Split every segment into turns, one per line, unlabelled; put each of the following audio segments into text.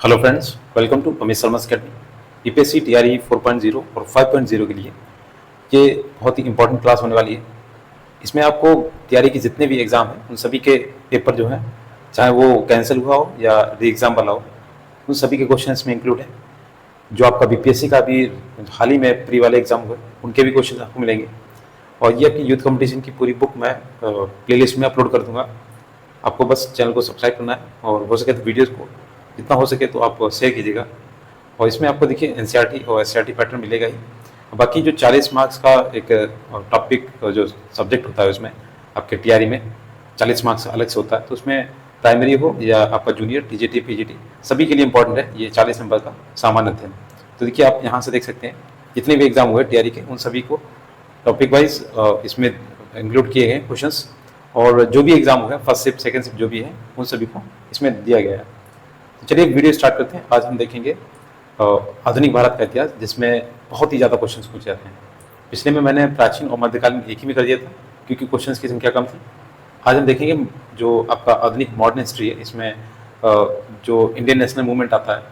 Hello friends, welcome to Amit Sharma academy. UPSC TRE 4.0 और 5.0 के लिए ये बहुत ही इंपॉर्टेंट क्लास होने वाली है। इसमें आपको टीआरई के जितने भी एग्ज़ाम हैं उन सभी के पेपर जो हैं, चाहे वो कैंसिल हुआ हो या री एग्ज़ाम वाला हो, उन सभी के क्वेश्चन इसमें इंक्लूड है। जो आपका बीपीएससी का भी हाल ही में प्री वाले एग्ज़ाम हुए उनके भी क्वेश्चन आपको मिलेंगे। और ये आपकी यूथ कंपटीशन की पूरी बुक मैं प्लेलिस्ट में अपलोड कर दूँगा। आपको बस चैनल को सब्सक्राइब करना है और हो सके तो वीडियोज़ को जितना हो सके तो आप शेयर कीजिएगा। और इसमें आपको देखिए एनसीईआरटी और एससीईआरटी पैटर्न मिलेगा ही। बाकी जो 40 मार्क्स का एक टॉपिक जो सब्जेक्ट होता है उसमें आपके टीआरई में 40 मार्क्स अलग से होता है, तो उसमें प्राइमरी हो या आपका जूनियर टीजीटी पीजीटी सभी के लिए इंपॉर्टेंट है ये 40 नंबर का सामान्य अध्ययन। तो देखिए आप यहाँ से देख सकते हैं जितने भी एग्जाम हुए टीआरई के उन सभी को टॉपिक वाइज इसमें इंक्लूड किए गए क्वेश्चंस, और जो भी एग्जाम हुआ फर्स्ट शिफ्ट सेकंड शिफ्ट जो भी है उन सभी को इसमें दिया गया है। तो चलिए वीडियो स्टार्ट करते हैं। आज हम देखेंगे आधुनिक भारत का इतिहास, जिसमें बहुत ही ज़्यादा क्वेश्चंस पूछे जाते हैं। पिछले में मैंने प्राचीन और मध्यकालीन एक ही में कर दिया था क्योंकि क्वेश्चंस की संख्या कम थी। आज हम देखेंगे जो आपका आधुनिक मॉडर्न हिस्ट्री है, इसमें जो इंडियन नेशनल मूवमेंट आता है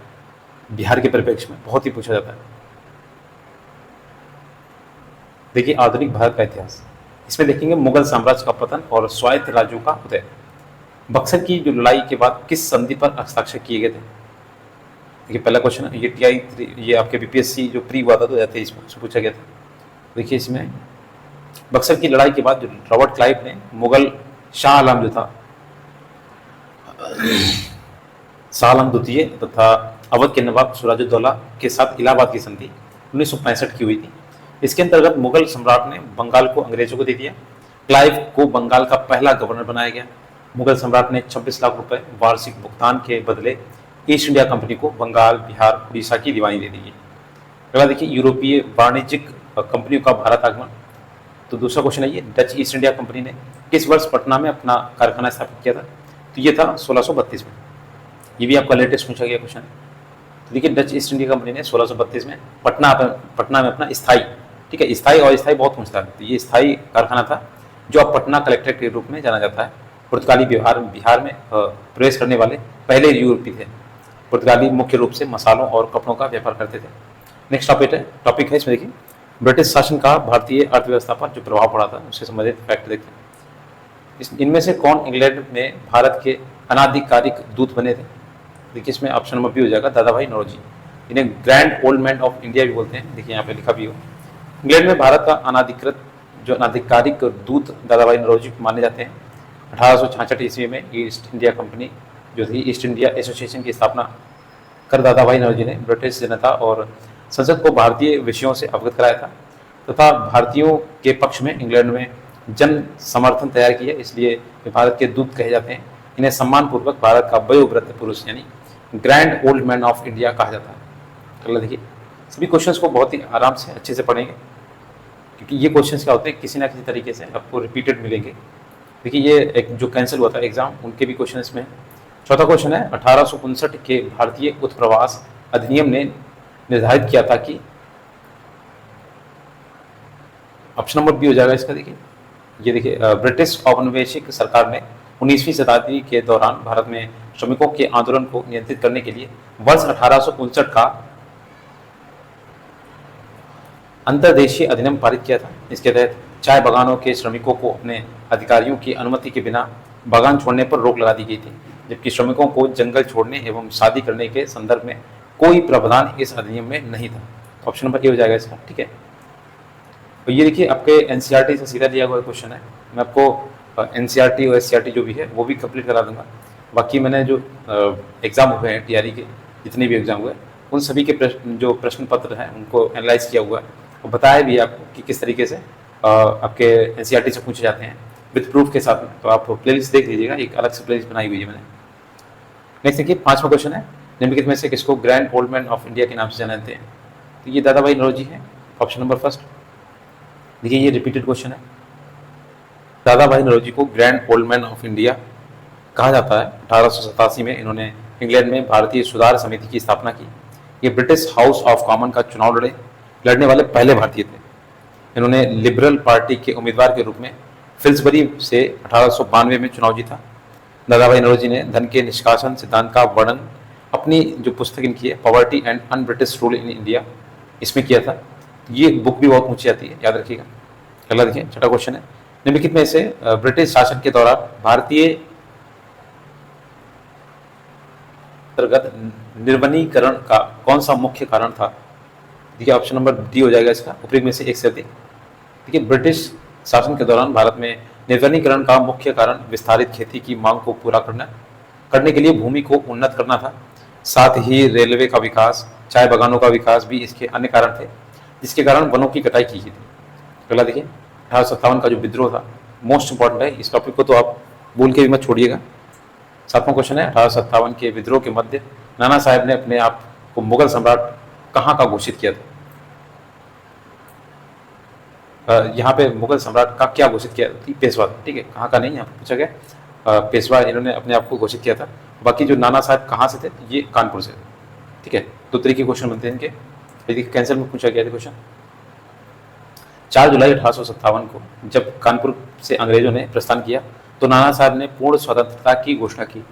बिहार के परिप्रेक्ष्य में बहुत ही पूछा जाता है। देखिए आधुनिक भारत का इतिहास, इसमें देखेंगे मुगल साम्राज्य का पतन और स्वायत्त राज्यों का उदय। बक्सर की जो लड़ाई के बाद किस संधि पर हस्ताक्षर किए गए थे? देखिए पहला क्वेश्चन है, ये टीआई ये आपके बीपीएससी जो प्री हुआ था 2023 में उसमें पूछा गया था। देखिए इसमें बक्सर की लड़ाई के बाद जो रॉबर्ट क्लाइव ने मुगल शाह आलम जो था शाह आलम द्वितीय तथा अवध के नवाब सिराजुद्दौला के साथ इलाहाबाद की संधि 1965 की हुई थी। इसके अंतर्गत मुगल सम्राट ने बंगाल को अंग्रेजों को दे दिया। क्लाइव को बंगाल का पहला गवर्नर बनाया गया। मुगल सम्राट ने 26 लाख रुपए वार्षिक भुगतान के बदले ईस्ट इंडिया कंपनी को बंगाल, बिहार, उड़ीसा की दीवानी दे दी। अगला देखिए यूरोपीय वाणिज्यिक कंपनियों का भारत आगमन। तो दूसरा क्वेश्चन है ये, डच ईस्ट इंडिया कंपनी ने किस वर्ष पटना में अपना कारखाना स्थापित किया था? तो ये था 1632 में। ये भी आपका लेटेस्ट पूछा गया क्वेश्चन है। तो देखिए डच ईस्ट इंडिया कंपनी ने 1632 में पटना में अपना स्थायी, ठीक है, स्थायी और स्थायी बहुत पूछता है, तो ये स्थायी कारखाना था जो अब पटना कलेक्ट्रेट के रूप में जाना जाता है। पुर्तगाली बिहार में प्रवेश करने वाले पहले यूरोपीय थे। पुर्तगाली मुख्य रूप से मसालों और कपड़ों का व्यापार करते थे। नेक्स्ट टॉपिक है इसमें देखिए ब्रिटिश शासन का भारतीय अर्थव्यवस्था पर जो प्रभाव पड़ा था उससे संबंधित फैक्ट देखते हैं। इनमें से कौन इंग्लैंड में भारत के अनाधिकारिक दूत बने थे? देखिए इसमें ऑप्शन नंबर बी हो जाएगा, दादा भाई नौरोजी। इन्हें grand old man of India भी बोलते हैं, देखिए यहाँ पे लिखा भी हो। इंग्लैंड में भारत का अनाधिकारिक दूत दादा भाई नौरोजी माने जाते हैं। 1866 ईस्वी में ईस्ट इंडिया कंपनी जो थी, ईस्ट इंडिया एसोसिएशन की स्थापना कर दादा भाई नौरोजी ने ब्रिटिश जनता और संसद को भारतीय विषयों से अवगत कराया था तथा भारतीयों के पक्ष में इंग्लैंड में जन समर्थन तैयार किया, इसलिए वे भारत के दूत कहे जाते हैं। इन्हें सम्मानपूर्वक भारत का वयोवृद्ध पुरुष यानी grand old man of India कहा जाता है। अगला देखिए, सभी क्वेश्चंस को बहुत ही आराम से अच्छे से पढ़ेंगे क्योंकि ये क्वेश्चंस क्या होते हैं किसी ना किसी तरीके से आपको रिपीटेड मिलेंगे। देखिए ये एक जो कैंसिल हुआ था एग्जाम उनके भी क्वेश्चन इसमें। चौथा क्वेश्चन है, 1859 के भारतीय उत्प्रवास अधिनियम ने निर्धारित किया था कि, ऑप्शन नंबर बी हो जाएगा इसका। देखिए ये देखिए ब्रिटिश औपनिवेशिक सरकार ने 19वीं शताब्दी के दौरान भारत में श्रमिकों के आंदोलन को नियंत्रित करने के लिए वर्ष 1859 का अंतर्देशीय अधिनियम पारित किया था। इसके तहत चाय बागानों के श्रमिकों को अपने अधिकारियों की अनुमति के बिना बागान छोड़ने पर रोक लगा दी गई थी, जबकि श्रमिकों को जंगल छोड़ने एवं शादी करने के संदर्भ में कोई प्रावधान इस अधिनियम में नहीं था। ऑप्शन नंबर ए हो जाएगा इसका, ठीक है। तो ये देखिए आपके एनसीईआरटी से सीधा दिया हुआ क्वेश्चन है। मैं आपको एनसीईआरटी और एससीईआरटी जो भी है वो भी कंप्लीट करा दूंगा। बाकी मैंने जो एग्ज़ाम हुए हैं टीआरई के जितने भी एग्ज़ाम हुए उन सभी के जो प्रश्न पत्र हैं उनको एनालाइज किया हुआ है और बताया भी आपको कि किस तरीके से आपके एनसीईआरटी से पूछे जाते हैं विद प्रूफ के साथ में। तो आप प्लेलिस्ट देख लीजिएगा, एक अलग से प्लेलिस्ट बनाई हुई है मैंने। नेक्स्ट देखिए पांचवा क्वेश्चन है, निम्नलिखित में से किसको grand old man of India के नाम से जाना जाते हैं? तो ये दादा भाई नौरोजी है, ऑप्शन नंबर फर्स्ट। देखिए ये रिपीटेड क्वेश्चन है, दादा भाई नौरोजी को grand old man of India कहा जाता है। 1887 में इन्होंने इंग्लैंड में भारतीय सुधार समिति की स्थापना की। ये ब्रिटिश हाउस ऑफ कॉमन का चुनाव लड़ने वाले पहले भारतीय थे। इन्होंने लिबरल पार्टी के उम्मीदवार के रूप में फिल्सबरी से 1892 में चुनाव जीता। दादा भाई नौरोजी ने धन के निष्कासन सिद्धांत का वर्णन अपनी जो पुस्तक इनकी है poverty and un British rule in India, इसमें किया था। ये बुक भी बहुत ऊंची आती है, याद रखिएगा। अगला देखिए, छठा क्वेश्चन है, निम्नलिखित में से ब्रिटिश शासन के दौरान भारतीय अंतर्गत निर्वनीकरण का कौन सा मुख्य कारण था? देखिए ऑप्शन नंबर डी हो जाएगा इसका, उपरोक्त में से एक से अधिक। देखिए ब्रिटिश शासन के दौरान भारत में निर्वनीकरण का मुख्य कारण विस्तारित खेती की मांग को पूरा करने के लिए भूमि को उन्नत करना था। साथ ही रेलवे का विकास, चाय बागानों का विकास भी इसके अन्य कारण थे, जिसके कारण वनों की कटाई की गई थी। अगला देखिए, 1857 का जो विद्रोह था, मोस्ट इंपॉर्टेंट है, इस टॉपिक को तो आप भूल के भी मत छोड़िएगा। सातवां क्वेश्चन है, 1857 के विद्रोह के मध्य नाना साहब ने अपने आप को मुगल सम्राट कहाँ का घोषित किया था? यहाँ पे मुगल सम्राट का क्या घोषित किया? पेशवा, ठीक है, कहाँ का नहीं, यहाँ पे पूछा गया। पेशवा इन्होंने अपने आप को घोषित किया था। बाकी जो नाना साहब कहाँ से थे, ये कानपुर से थे, ठीक है। दो तरीके क्वेश्चन बनते हैं इनके, यदि कैंसर में पूछा गया था क्वेश्चन। 4 जुलाई 1857 को जब कानपुर से अंग्रेजों ने प्रस्थान किया तो नाना साहब ने पूर्ण स्वतंत्रता की घोषणा की,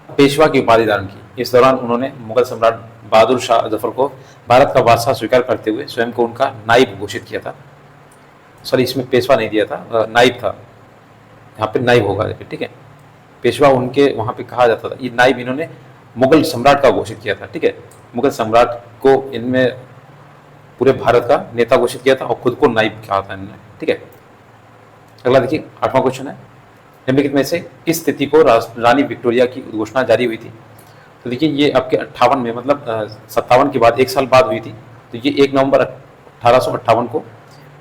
पेशवा की उपाधि धारण की। इस दौरान उन्होंने मुगल सम्राट बहादुर शाह जफर को भारत का बादशाह स्वीकार करते हुए स्वयं को उनका नाइब घोषित किया था। सॉरी, इसमें पेशवा नहीं दिया था, नाइब था, यहाँ पे नाइब होगा, ठीक है। पेशवा उनके वहाँ पे कहा जाता था, ये नाइब इन्होंने मुगल सम्राट का घोषित किया था, ठीक है। मुगल सम्राट को इनमें पूरे भारत का नेता घोषित किया था और खुद को नाइब कहा था इन्होंने, ठीक है। अगला देखिए, 8वां क्वेश्चन है, निम्नलिखित में से किस स्थिति को रानी विक्टोरिया की उद्घोषणा जारी हुई थी? तो देखिए ये आपके 58 में, मतलब 57 के बाद 1 साल बाद हुई थी। तो ये 1 नवंबर 1858 को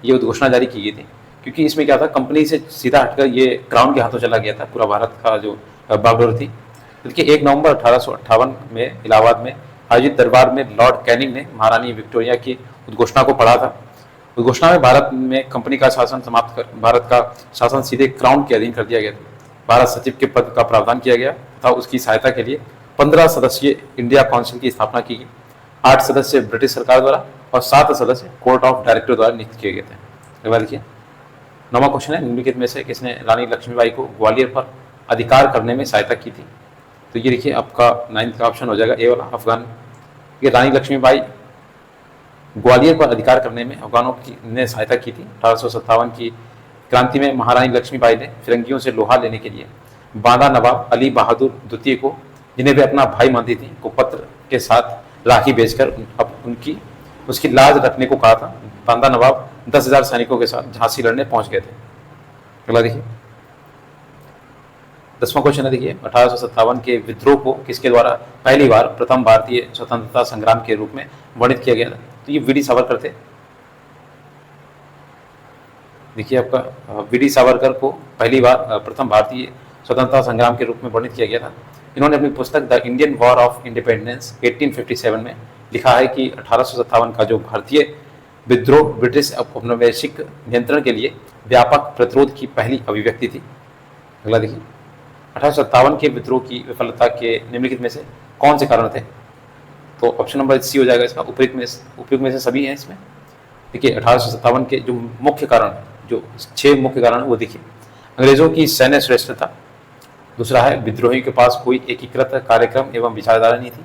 ये उद्घोषणा जारी की गई थी, क्योंकि इसमें क्या था, कंपनी से सीधा हटकर ये क्राउन के हाथों चला गया था, पूरा भारत का जो बागडोर थी। तो देखिए 1 नवंबर 1858 में इलाहाबाद में आयोजित दरबार में लॉर्ड कैनिंग ने महारानी विक्टोरिया की उद्घोषणा को पढ़ा था। उद्घोषणा में भारत में कंपनी का शासन समाप्त कर भारत का शासन सीधे क्राउन के अधीन कर दिया गया था। भारत सचिव के पद का प्रावधान किया गया तथा उसकी सहायता के लिए 15 सदस्यीय इंडिया काउंसिल की स्थापना की गई। 8 सदस्य ब्रिटिश सरकार द्वारा और 7 सदस्य कोर्ट ऑफ डायरेक्टर द्वारा नियुक्त किए गए थे। अगला देखिए, 9वां क्वेश्चन है, निम्नलिखित में से किसने रानी लक्ष्मीबाई को ग्वालियर पर अधिकार करने में सहायता की थी? तो ये देखिए आपका 9th का ऑप्शन हो जाएगा, ए वाला, अफगान। ये रानी लक्ष्मीबाई ग्वालियर पर अधिकार करने में अफगानों की ने सहायता की थी। 1857 की क्रांति में महारानी लक्ष्मीबाई ने फिरंगियों से लोहा लेने के लिए बांदा नवाब अली बहादुर द्वितीय को, जिन्हें वे अपना भाई मानती थी, को पत्र के साथ राखी भेजकर उसकी लाज रखने को कहा था। बांदा नवाब 10,000 सैनिकों के साथ झांसी लड़ने पहुंच गए थे। अगला देखिए, 10वां क्वेश्चन है, देखिए 1857 के विद्रोह को किसके द्वारा पहली बार प्रथम भारतीय स्वतंत्रता संग्राम के रूप में वर्णित किया गया था? तो ये वीडी सावरकर थे। देखिए आपका वीडी सावरकर को पहली बार प्रथम भारतीय स्वतंत्रता संग्राम के रूप में वर्णित किया गया था। इन्होंने अपनी पुस्तक the Indian war of independence 1857 में लिखा है कि 1857 का जो भारतीय विद्रोह ब्रिटिश औपनिवेशिक नियंत्रण के लिए व्यापक प्रतिरोध की पहली अभिव्यक्ति थी। अगला देखिए, 1857 के विद्रोह की विफलता के निम्नलिखित में से कौन से कारण थे? तो ऑप्शन नंबर सी हो जाएगा इसका, उपयुक्त में से सभी हैं इसमें। देखिए 1857 के जो मुख्य कारण, जो 6 मुख्य कारण वो देखिए, अंग्रेजों की सैन्य श्रेष्ठता, दूसरा है विद्रोहियों के पास कोई एकीकृत कार्यक्रम एवं विचारधारा नहीं थी,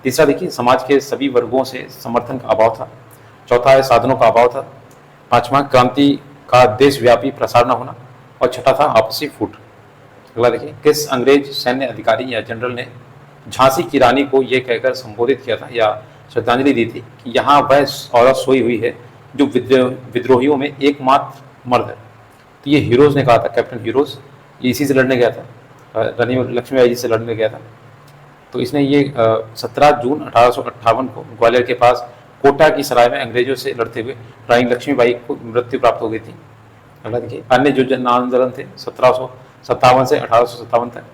तीसरा देखिए समाज के सभी वर्गों से समर्थन का अभाव था, चौथा है साधनों का अभाव था, पांचवा क्रांति का देशव्यापी प्रसार न होना, और छठा था आपसी फूट। अगला देखिए, किस अंग्रेज सैन्य अधिकारी या जनरल ने झांसी की रानी को यह कहकर संबोधित किया था या श्रद्धांजलि दी थी कि यहाँ वह औरत सोई हुई है जो विद्रोहियों में एकमात्र मर्द है? तो ये हीरोज ने कहा था, कैप्टन हीरोज, ये इसी से लड़ने गया था, रानी लक्ष्मीबाई जी से लड़ने गया था। तो इसने ये 17 जून 1858 को ग्वालियर के पास कोटा की सराय में अंग्रेजों से लड़ते हुए रानी लक्ष्मीबाई को मृत्यु प्राप्त हो गई थी। अगला देखिए, अन्य जो जन आंदोलन थे 1757 से 1857 तक।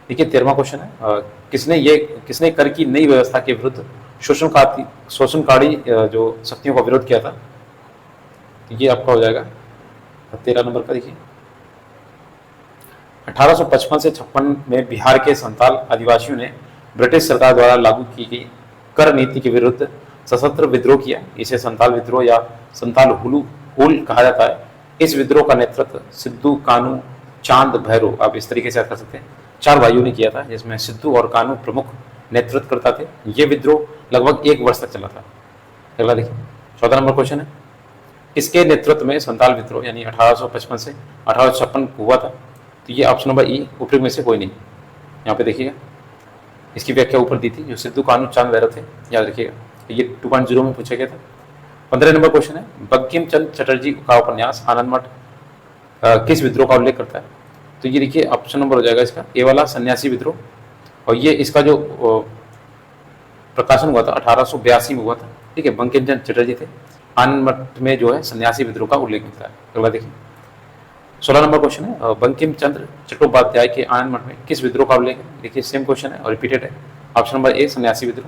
देखिए 13वां क्वेश्चन है, किसने कर की नई व्यवस्था के विरुद्ध शोषणकारी जो शक्तियों का विरोध किया था? तो ये आपका हो जाएगा 13 नंबर का। देखिए 1855 से 56 में बिहार के संताल आदिवासियों ने ब्रिटिश सरकार द्वारा लागू की गई कर नीति के विरुद्ध सशस्त्र विद्रोह किया। इसे संताल विद्रोह या संताल हुल कहा जाता है। इस विद्रोह का नेतृत्व सिद्धू कानू चांद भैरो, आप इस तरीके से कर सकते हैं, 4 भाइयों ने किया था, जिसमें सिद्धू और कानू प्रमुख नेतृत्वकर्ता थे। ये विद्रोह लगभग 1 वर्ष तक चला था। अगला देखिए 14 नंबर क्वेश्चन है, किसके नेतृत्व में संताल विद्रोह यानी 1855 से 1856 हुआ था? तो ये ऑप्शन नंबर ई, उपयुक्त में से कोई नहीं। यहाँ पे देखिएगा, इसकी व्याख्या ऊपर दी थी, जो सिद्धू कानू चांद भैरव थे, याद रखिएगा। ये 2.0 में पूछा गया था। 15 नंबर क्वेश्चन है, बंकिम चंद्र चटर्जी का उपन्यास आनंद मठ किस विद्रोह का उल्लेख करता है? तो ये देखिए ऑप्शन नंबर हो जाएगा इसका ए वाला, सन्यासी विद्रोह। और ये इसका जो प्रकाशन हुआ था 1882 में हुआ था। ठीक है, बंकिम चंद्र चटर्जी थे। आनंद मठ में जो है सन्यासी विद्रोह का उल्लेख मिलता है। अगला देखिए 16 नंबर क्वेश्चन है, बंकिम चंद्र चट्टोपाध्याय के आनंद मठ में किस विद्रोह का उल्लेख है? देखिए सेम क्वेश्चन है और रिपीटेड है। ऑप्शन नंबर ए, सन्यासी विद्रोह।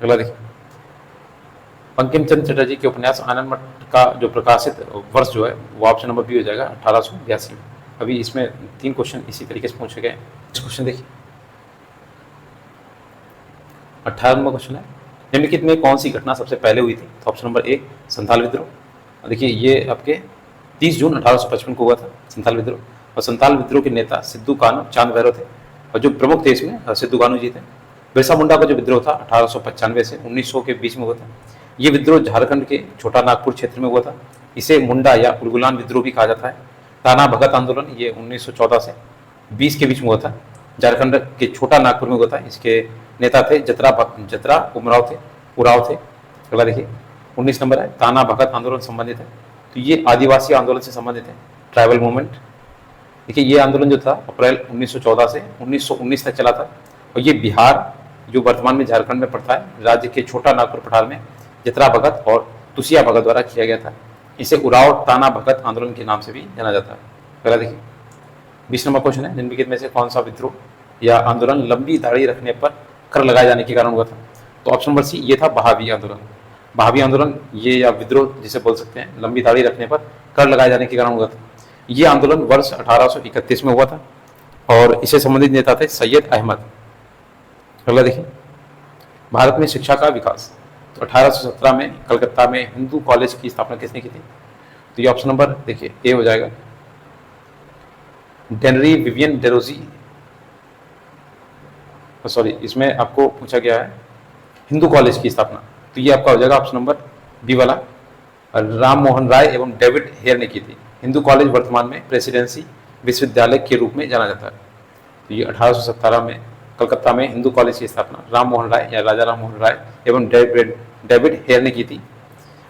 अगला देखिए, बंकिम चंद्र चटर्जी के उपन्यास आनंद मठ का जो प्रकाशित वर्ष जो है वो ऑप्शन नंबर बी हो जाएगा, 1882 में। अभी इसमें 3 क्वेश्चन इसी तरीके से पूछे गए। इस क्वेश्चन देखिए 18 नंबर क्वेश्चन है, निम्नलिखित में कौन सी घटना सबसे पहले हुई थी? तो ऑप्शन नंबर ए, संथाल विद्रोह। देखिए ये आपके 30 जून 1855 को हुआ था संथाल विद्रोह। और संथाल विद्रोह के नेता सिद्धू कानू चांद भैरव थे, और जो प्रमुख थे इसमें सिद्धू कानू जी थे। बिरसा मुंडा का जो विद्रोह था 1895 से 1900 के बीच में हुआ था। ये विद्रोह झारखंड के छोटा नागपुर क्षेत्र में हुआ था। इसे मुंडा या उलगुलान विद्रोह भी कहा जाता है। ताना भगत आंदोलन ये 1914 से 20 के बीच में हुआ था, झारखंड के छोटा नागपुर में हुआ था। इसके नेता थे जतरा उराव थे। अगला देखिए 19 नंबर है, ताना भगत आंदोलन संबंधित है। तो ये आदिवासी आंदोलन से संबंधित है, ट्राइबल मूवमेंट। देखिए ये आंदोलन जो था अप्रैल 1914 से 1919 तक चला था। और ये बिहार जो वर्तमान में झारखंड में पड़ता है, राज्य के छोटा नागपुर पठार में जतरा भगत और तुसिया भगत द्वारा किया गया था। इसे उराव ताना भगत आंदोलन के नाम से भी जाना जाता है। अगला देखिए 20 नंबर क्वेश्चन है, निम्नलिखित में से कौन सा विद्रोह या आंदोलन लंबी दाढ़ी रखने पर कर लगाए जाने के कारण हुआ था? तो ऑप्शन नंबर सी, ये था बहावी आंदोलन। बहावी आंदोलन ये या विद्रोह जिसे बोल सकते हैं, लंबी दाढ़ी रखने पर कर लगाए जाने के कारण हुआ था। ये आंदोलन वर्ष 1831 में हुआ था और इसे संबंधित नेता थे सैयद अहमद। अगला देखिए, भारत में शिक्षा का विकास। तो 1817 में कलकत्ता में हिंदू कॉलेज की स्थापना किसने की थी? तो ये ऑप्शन नंबर देखिए ए हो जाएगा, डेनरी विवियन डेरोजी। सॉरी, इसमें आपको पूछा गया है हिंदू कॉलेज की स्थापना, तो ये आपका हो जाएगा ऑप्शन नंबर बी वाला, राम मोहन राय एवं डेविड हेयर ने की थी। हिंदू कॉलेज वर्तमान में प्रेसिडेंसी विश्वविद्यालय के रूप में जाना जाता है। तो ये 1817 में कलकत्ता में हिंदू कॉलेज की स्थापना राम मोहन राय या राजा राम मोहन राय एवं डेविड हेयर ने की थी।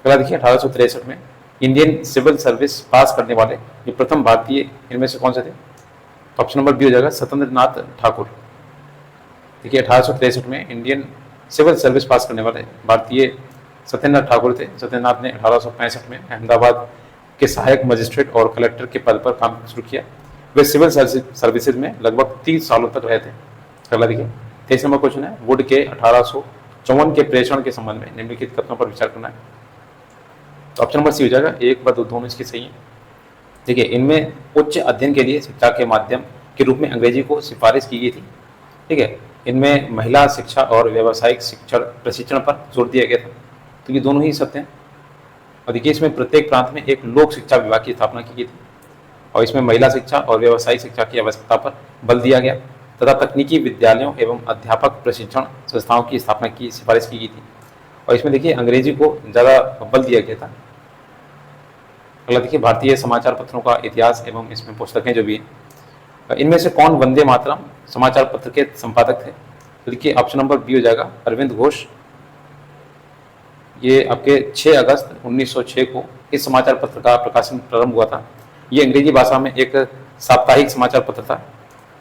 अगला देखिए 1863 में इंडियन सिविल सर्विस पास करने वाले ये प्रथम भारतीय इनमें से कौन से थे? तो ऑप्शन नंबर बी हो जाएगा, सत्येंद्र नाथ ठाकुर। देखिए 1863 में इंडियन सिविल सर्विस पास करने वाले भारतीय सत्येंद्र ठाकुर थे। सत्येंद्रनाथ ने 1865 में अहमदाबाद के सहायक मजिस्ट्रेट और कलेक्टर के पद पर काम शुरू किया। वे सिविल सर्विसेज में लगभग 30 सालों तक रहे थे। अगला देखिए 23 नंबर क्वेश्चन है, वुड के 1854 के प्रेषण के संबंध में निम्नलिखित कथनों पर विचार करना है। तो ऑप्शन नंबर सी हो जाएगा, एक व दोनों इसकी सही है। देखिए इनमें उच्च अध्ययन के लिए शिक्षा के माध्यम के रूप में अंग्रेजी को सिफारिश की गई थी। ठीक है, इनमें महिला शिक्षा और व्यावसायिक शिक्षण प्रशिक्षण पर जोर दिया गया था। तो ये दोनों ही सत्य हैं। और देखिए इसमें प्रत्येक प्रांत में एक लोक शिक्षा विभाग की स्थापना की गई थी और इसमें महिला शिक्षा और व्यावसायिक शिक्षा की आवश्यकता पर बल दिया गया तथा तकनीकी विद्यालयों एवं अध्यापक प्रशिक्षण संस्थाओं की स्थापना की सिफारिश की गई थी। और इसमें देखिए अंग्रेजी को ज़्यादा बल दिया गया था। अगला देखिए भारतीय समाचार पत्रों का इतिहास एवं इसमें पुस्तकें जो भी हैं, इनमें से कौन वंदे मातरम समाचार पत्र के संपादक थे? तो देखिए ऑप्शन नंबर बी हो जाएगा, अरविंद घोष। ये आपके 6 अगस्त 1906 को इस समाचार पत्र का प्रकाशन प्रारंभ हुआ था। ये अंग्रेजी भाषा में एक साप्ताहिक समाचार पत्र था।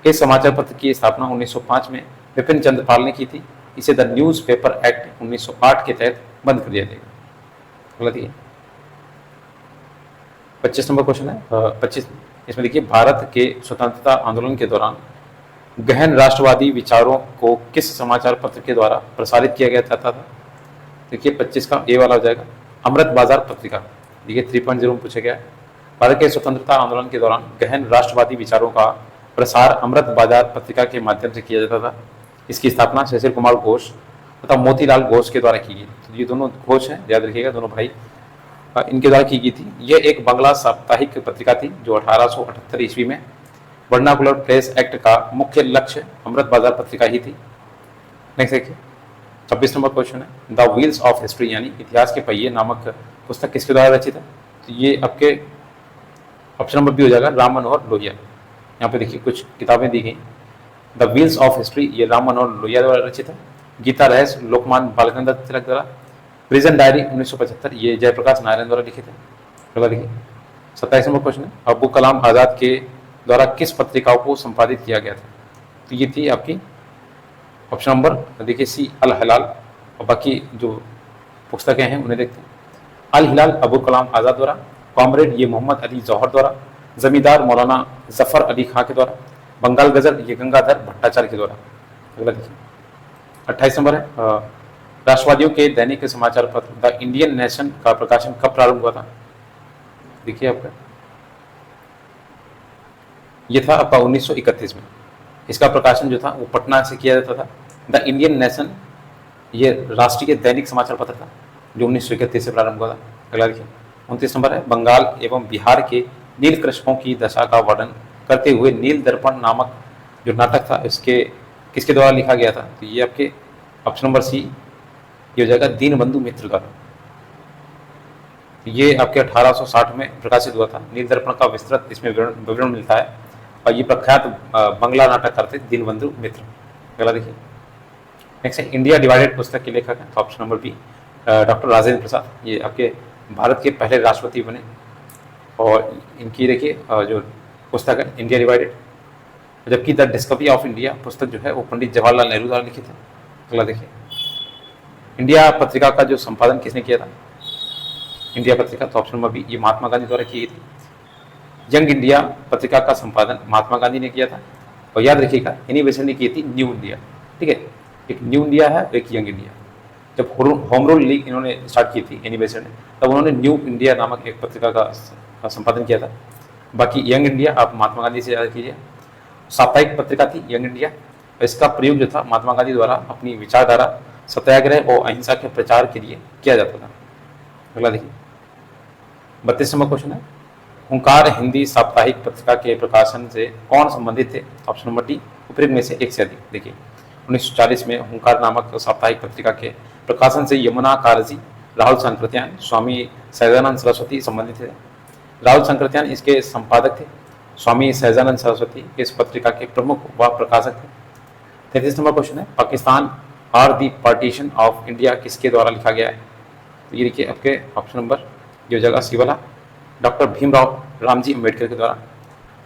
इस समाचार पत्र की स्थापना 1905 में विपिन चंद्र पाल ने की थी। इसे द न्यूज़ पेपर एक्ट 1908 के तहत बंद कर दिया जाएगा। अगला देखिए 25 नंबर क्वेश्चन है, 25 इसमें देखिए भारत के स्वतंत्रता आंदोलन के दौरान गहन राष्ट्रवादी विचारों को किस समाचार पत्र के द्वारा प्रसारित किया गया जाता था? देखिए 25 का ए वाला हो जाएगा, अमृत बाजार पत्रिका। देखिए 3.0 में पूछा गया है, भारत के स्वतंत्रता आंदोलन के दौरान गहन राष्ट्रवादी विचारों का प्रसार अमृत बाजार पत्रिका के माध्यम से किया जाता था। इसकी स्थापना सुशील कुमार घोष तथा मोतीलाल घोष के द्वारा की गई। तो ये दोनों घोष हैं, याद रखिएगा, दोनों भाई, इनके द्वारा की गई थी। यह एक बांग्ला साप्ताहिक पत्रिका थी जो 1878 ईस्वी में वर्नाकुलर प्रेस एक्ट का मुख्य लक्ष्य अमृत बाजार पत्रिका ही थी। नेक्स्ट देखिए 26 नंबर क्वेश्चन है, द व्हील्स ऑफ हिस्ट्री यानी इतिहास के पहिए नामक पुस्तक किसके द्वारा रचित है? तो ये आपके ऑप्शन नंबर बी हो जाएगा, राम मनोहर लोहिया। यहाँ पे देखिए कुछ किताबें दी गई। द व्हील्स ऑफ हिस्ट्री ये राम मनोहर लोहिया द्वारा रचित है। गीता रहस्य लोकमान बालगंगाधर तिलक द्वारा। प्रिजन डायरी 1975 ये जयप्रकाश नारायण द्वारा लिखित है। अगला देखिए 27 नंबर क्वेश्चन है, अब्दुल कलाम आज़ाद के द्वारा किस पत्रिकाओं को संपादित किया गया था? तो ये थी आपकी ऑप्शन नंबर देखिए सी अल हिलाल। और बाकी जो पुस्तकें हैं उन्हें देखते हैं। अल हिलाल अबुल कलाम आज़ाद द्वारा, कॉमरेड ये मोहम्मद अली जौहर द्वारा, जमींदार मौलाना जफर अली खां के द्वारा, बंगाल गजल ये गंगाधर भट्टाचार्य के द्वारा। अगला देखिए 28 नंबर है, राष्ट्रवादियों के दैनिक समाचार पत्र द इंडियन नेशन का प्रकाशन कब प्रारंभ हुआ था? देखिए आपका ये था आपका 1931 में। इसका प्रकाशन जो था वो पटना से किया जाता था। द इंडियन नेशन ये राष्ट्रीय दैनिक समाचार पत्र था जो 1931 से प्रारंभ हुआ था। अगला देखिए 29 नंबर है, बंगाल एवं बिहार के नील कृषकों की दशा का वर्णन करते हुए नील दर्पण नामक जो नाटक था इसके किसके द्वारा लिखा गया था? तो ये आपके ऑप्शन नंबर सी ये हो जाएगा, दीनबंधु मित्र द्वारा। ये आपके 1860 में प्रकाशित हुआ था। नील दर्पण का विस्तृत इसमें विवरण मिलता है और ये प्रख्यात बंगला नाटककार थे दीनबंधु मित्र। अगला देखिए नेक्स्ट है, इंडिया डिवाइडेड पुस्तक के लेखक हैं। तो option number B doctor Rajendra Prasad, ये आपके भारत के पहले राष्ट्रपति बने। और इनकी देखिए जो पुस्तक है इंडिया डिवाइडेड। जबकि द डिस्कवरी ऑफ इंडिया पुस्तक जो है वो पंडित जवाहरलाल नेहरू द्वारा लिखित है। अगला देखिए, इंडिया पत्रिका का जो संपादन किसने किया था? इंडिया पत्रिका, तो ऑप्शन नंबर बी ये महात्मा गांधी द्वारा की गई थी। यंग इंडिया पत्रिका का संपादन महात्मा गांधी ने किया था। और याद रखिएगा इन्हीं वैसे ने की थी न्यू इंडिया। ठीक है, एक न्यू इंडिया है, एक यंग इंडिया। जब होम रूल लीग इन्होंने स्टार्ट की थी एनी बेसन ने, तब उन्होंने न्यू इंडिया नामक एक पत्रिका का संपादन किया था। बाकी यंग इंडिया आप महात्मा गांधी से याद कीजिए। साप्ताहिक पत्रिका थी यंग इंडिया। इसका प्रयोग जो था महात्मा गांधी द्वारा अपनी विचारधारा सत्याग्रह और अहिंसा के प्रचार के लिए किया जाता था। अगला देखिए 32 नंबर क्वेश्चन है, हुंकार हिंदी साप्ताहिक पत्रिका के प्रकाशन से कौन संबंधित थे? ऑप्शन नंबर डी उपरोक्त में से एक से अधिक। देखिए 1940 में हुंकार नामक साप्ताहिक पत्रिका के प्रकाशन से यमुना कारजी, राहुल संकृत्यान, स्वामी सहजानंद सरस्वती संबंधित थे। राहुल संकृत्यान इसके संपादक थे। स्वामी सहजानंद सरस्वती इस पत्रिका के प्रमुख व प्रकाशक थे। 33 नंबर क्वेश्चन है, पाकिस्तान और दी पार्टीशन ऑफ इंडिया किसके द्वारा लिखा गया है? तो ये देखिए आपके ऑप्शन नंबर जो जगह सी वाला डॉक्टर भीमराव रामजी अम्बेडकर के द्वारा।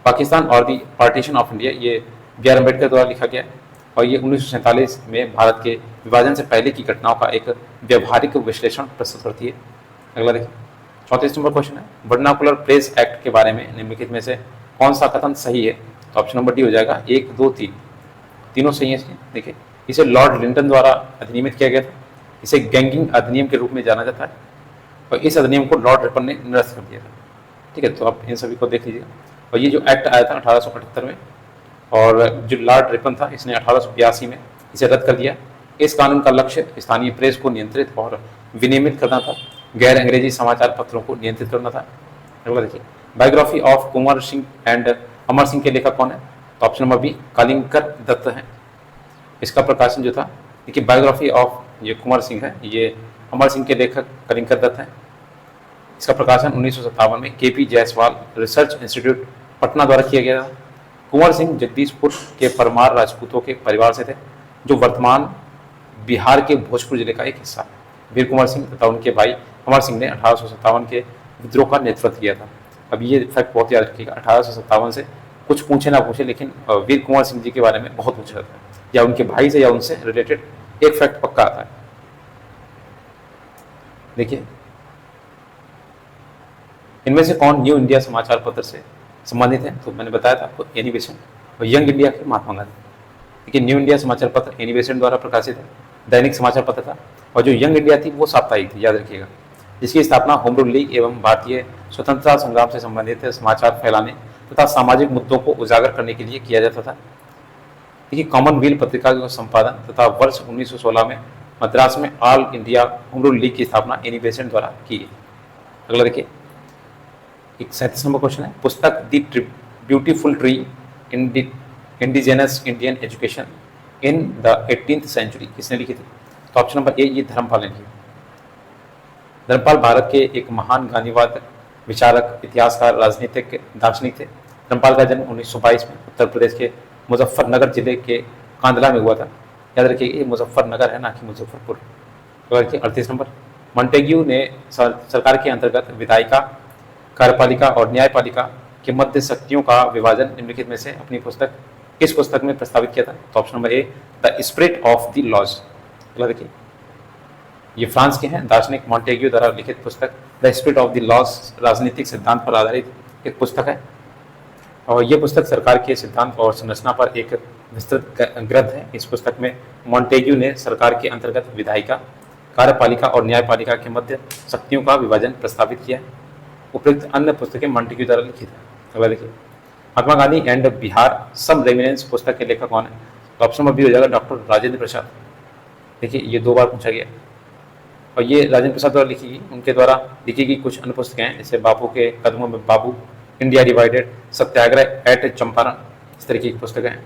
पाकिस्तान और दी पार्टीशन ऑफ इंडिया ये बी.आर. अम्बेडकर द्वारा लिखा गया है। और ये 1947 में भारत के विभाजन से पहले की घटनाओं का एक व्यवहारिक विश्लेषण प्रस्तुत करती है। अगला देखिए 34 नंबर क्वेश्चन है, वर्नाकुलर प्रेस एक्ट के बारे में निम्नलिखित में से कौन सा कथन सही है? तो ऑप्शन नंबर डी हो जाएगा 1, 2, 3, तीनों सही है इसके। देखिए इसे लॉर्ड लिंटन द्वारा अधिनियमित किया गया था। इसे गैंगिंग अधिनियम के रूप में जाना जाता है और इस अधिनियम को लॉर्ड रिपन ने निरस्त कर दिया था। ठीक है, तो आप इन सभी को देख लीजिएगा। और ये जो एक्ट आया था 1878 में, और जो लॉर्ड रिपन था इसने 1882 में इसे रद्द कर दिया। इस कानून का लक्ष्य स्थानीय प्रेस को नियंत्रित और विनियमित करना था, गैर अंग्रेजी समाचार पत्रों को नियंत्रित करना था। अगला देखिए, biography of Kunwar Singh and Amar Singh के लेखक कौन है? तो option number B Kalinkar Datta है। इसका प्रकाशन जो था, देखिए बायोग्राफी ऑफ ये कुंवर सिंह है, ये अमर सिंह के लेखक कालिंकर दत्त हैं। इसका प्रकाशन 1957 में KP. Jaiswal research institute Patna द्वारा किया गया था। कुंवर सिंह जगदीशपुर के परमार राजपूतों के परिवार से थे, जो वर्तमान बिहार के भोजपुर जिले का एक हिस्सा। वीर कुंवर सिंह तथा उनके भाई अमर सिंह ने 1857 के विद्रोह का नेतृत्व किया था। अब ये फैक्ट बहुत याद रखिएगा, 1857 से कुछ पूछे ना पूछे, लेकिन वीर कुंवर सिंह जी के बारे में बहुत पूछा जाता है, या उनके भाई से या उनसे रिलेटेड एक फैक्ट पक्का आता है। देखिए इनमें से कौन न्यू इंडिया समाचार पत्र से संबंधित है? तो मैंने बताया था आपको एनी बेसेंट और यंग इंडिया के महात्मा गांधी। देखिए न्यू इंडिया समाचार पत्र एनी बेसेंट द्वारा प्रकाशित है, दैनिक समाचार पत्र था। और जो यंग इंडिया थी वो साप्ताहिक थी, याद रखिएगा। इसकी स्थापना होम रूल लीग एवं भारतीय स्वतंत्रता संग्राम से संबंधित समाचार फैलाने तथा सामाजिक मुद्दों को उजागर करने के लिए किया जाता था। देखिए कॉमनवेल्थ पत्रिका का संपादन तथा वर्ष 1916 में मद्रास में all India home rule league की स्थापना एनी बेसेंट द्वारा की गई। अगला देखिए 37 नंबर क्वेश्चन है, पुस्तक the beautiful tree indigenous Indian education in the 18th century किसने लिखी थी? तो ऑप्शन नंबर ए ये धर्मपाल ने लिखी। धर्मपाल भारत के एक महान गांधीवाद विचारक, इतिहासकार, राजनीतिक दार्शनिक थे। धर्मपाल का जन्म 1922 में उत्तर प्रदेश के मुजफ्फरनगर जिले के कांदला में हुआ था। याद रखिए ये मुजफ्फरनगर है, ना कि मुजफ्फरपुर। तो 38 नंबर, मॉन्टेग्यू ने सरकार के अंतर्गत विधायिका, कार्यपालिका और न्यायपालिका के मध्य शक्तियों का विभाजन निम्नलिखित में से अपनी पुस्तक किस पुस्तक में प्रस्तावित किया था? तो option number A the spirit of the laws. देखिए ये फ्रांस के हैं दार्शनिक मॉन्टेग्यू द्वारा लिखित पुस्तक the spirit of the laws राजनीतिक सिद्धांत पर आधारित एक पुस्तक है, और ये पुस्तक सरकार के सिद्धांत और संरचना पर एक विस्तृत ग्रंथ है। इस पुस्तक में मॉन्टेग्यू ने सरकार के अंतर्गत विधायिका, कार्यपालिका और न्यायपालिका के मध्य शक्तियों का विभाजन प्रस्तावित किया है। उपयुक्त अन्य पुस्तकें मॉन्टेग्यू द्वारा लिखित है। अगला देखिए Mahatma Gandhi and Bihar some reminiscences पुस्तक के लेखक कौन है? तो ऑप्शन नंबर बी हो जाएगा डॉक्टर राजेंद्र प्रसाद। देखिए ये 2 बार पूछा गया, और ये राजेंद्र प्रसाद द्वारा लिखी गई, उनके द्वारा लिखी गई कुछ अन्य पुस्तकें हैं, जैसे बापू के कदमों में बाबू, इंडिया डिवाइडेड, सत्याग्रह एट चंपारण, इस तरीके की पुस्तकें हैं।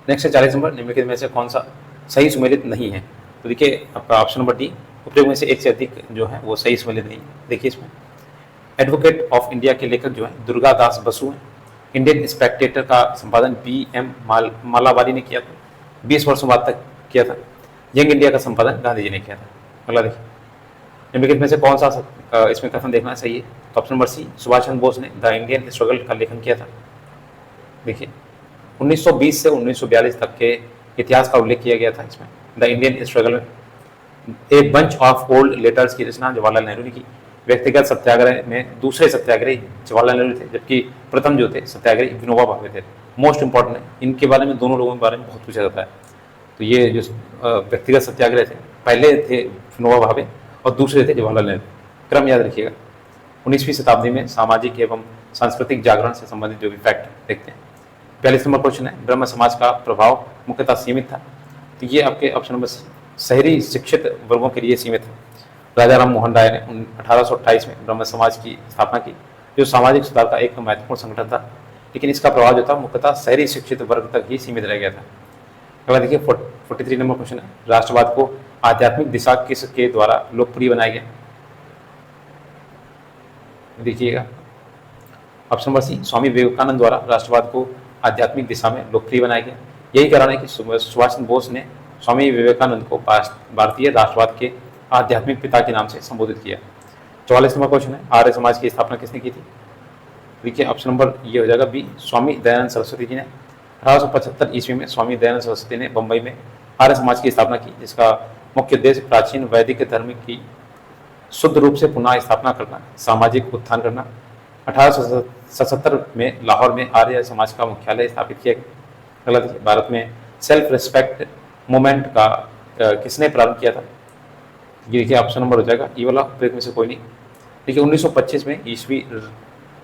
नेक्स्ट है 40 नंबर, निम्नलिखित में से कौन सा सही सुमेलित नहीं है? तो देखिए आपका ऑप्शन नंबर डी, उपयोग में से एक से अधिक जो है वो सही सुमेलित नहीं। देखिए इसमें एडवोकेट ऑफ इंडिया के लेखक जो है दुर्गा दास बसु हैं। इंडियन स्पेक्टेटर का संपादन BM मालावारी ने किया था, 20 वर्षों बाद तक किया था। यंग इंडिया का संपादन गांधी जी ने किया था। अगला देखिए निम्नलिखित में से कौन सा इसमें कथन देखना चाहिए? तो ऑप्शन नंबर सी, सुभाष चंद्र बोस ने द इंडियन स्ट्रगल का लेखन किया था। देखिए 1920 से 1942 तक के इतिहास का उल्लेख किया गया था इसमें। द इंडियन स्ट्रगल में a bunch of old letters की रचना जवाहरलाल नेहरू ने की। व्यक्तिगत सत्याग्रह में दूसरे सत्याग्रही जवाहरलाल नेहरू थे, जबकि प्रथम जो थे सत्याग्रही विनोबा भावे थे। मोस्ट इंपॉर्टेंट है, इनके बारे में दोनों लोगों के बारे में बहुत पूछा जाता है। तो ये जो व्यक्तिगत सत्याग्रह थे, पहले थे विनोबा भावे और दूसरे थे जवाहरलाल नेहरू। क्रम याद रखिएगा। 19वीं शताब्दी में सामाजिक एवं सांस्कृतिक जागरण से संबंधित जो भी फैक्ट देखते हैं। 42 नंबर क्वेश्चन है, ब्रह्म समाज का प्रभाव मुख्यतः सीमित था। तो ये आपके ऑप्शन नंबर शहरी शिक्षित वर्गों के लिए सीमित है। राजा राम मोहन राय ने 1828 में ब्रह्म समाज की स्थापना की, जो सामाजिक सुधार का एक महत्वपूर्ण संगठन था, लेकिन इसका प्रभाव जो था मुख्यतः शहरी शिक्षित वर्ग तक ही सीमित रह गया था। अगला देखिए 43 नंबर क्वेश्चन है, राष्ट्रवाद को आध्यात्मिक दिशा किसके द्वारा लोकप्रिय बनाया गया? देखिएगा ऑप्शन नंबर सी, स्वामी विवेकानंद द्वारा राष्ट्रवाद को आध्यात्मिक दिशा में लोकप्रिय बनाया गया। यही कारण है कि सुभाष चंद्र बोस ने स्वामी विवेकानंद को भारतीय राष्ट्रवाद के आध्यात्मिक पिता के नाम से संबोधित किया। 44 नंबर क्वेश्चन है, आर्य समाज की स्थापना किसने की थी? देखिए ऑप्शन नंबर ये हो जाएगा बी, स्वामी दयानंद सरस्वती जी ने। 1875 ईस्वी में स्वामी दयानंद सरस्वती ने बम्बई में आर्य समाज की स्थापना की, जिसका मुख्य उद्देश्य प्राचीन वैदिक धर्म की शुद्ध रूप से पुनः स्थापना करना, सामाजिक उत्थान करना। 1877 में लाहौर में आर्य समाज का मुख्यालय स्थापित किया गया। अगला देखिए, भारत में सेल्फ रिस्पेक्ट मूवमेंट का किसने प्रारंभ किया था? ये देखिए ऑप्शन नंबर हो जाएगा ई वाला, उपयोग में से कोई नहीं। देखिए 1925 में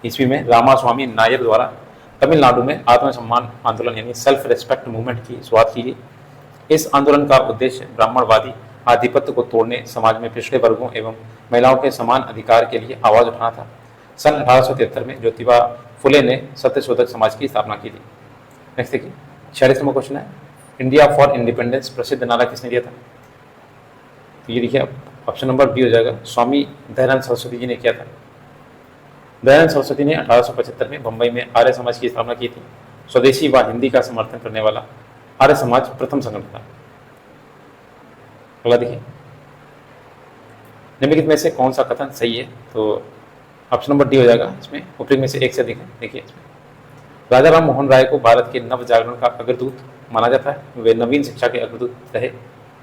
ईस्वी में रामास्वामी नायर द्वारा तमिलनाडु में आत्मसम्मान आंदोलन यानी सेल्फ रिस्पेक्ट मूवमेंट की शुरुआत की गई। इस आंदोलन का उद्देश्य ब्राह्मणवादी आधिपत्य को तोड़ने, समाज में पिछड़े वर्गों एवं महिलाओं के समान अधिकार के लिए आवाज उठाना था। सन 1873 में ज्योतिबा फुले ने सत्यशोधक समाज की स्थापना की थी। नेक्स्ट देखिए 46 नंबर क्वेश्चन है, इंडिया फॉर इंडिपेंडेंस प्रसिद्ध नारा किसने दिया था? तो ये देखिए ऑप्शन नंबर बी हो जाएगा, स्वामी दयानंद सरस्वती जी ने किया था। दयानंद सरस्वती ने 1875 में बम्बई में आर्य समाज की स्थापना की थी। स्वदेशी व हिंदी का समर्थन करने वाला आर्य समाज प्रथम संगठन था। अगला देखिए, निम्नलिखित में से कौन सा कथन सही है? तो ऑप्शन नंबर डी हो जाएगा, इसमें उपयोग में से एक से अधिक है। देखिए इसमें राजा राम मोहन राय को भारत के नव जागरण का अग्रदूत माना जाता है। वे नवीन शिक्षा के अग्रदूत रहे।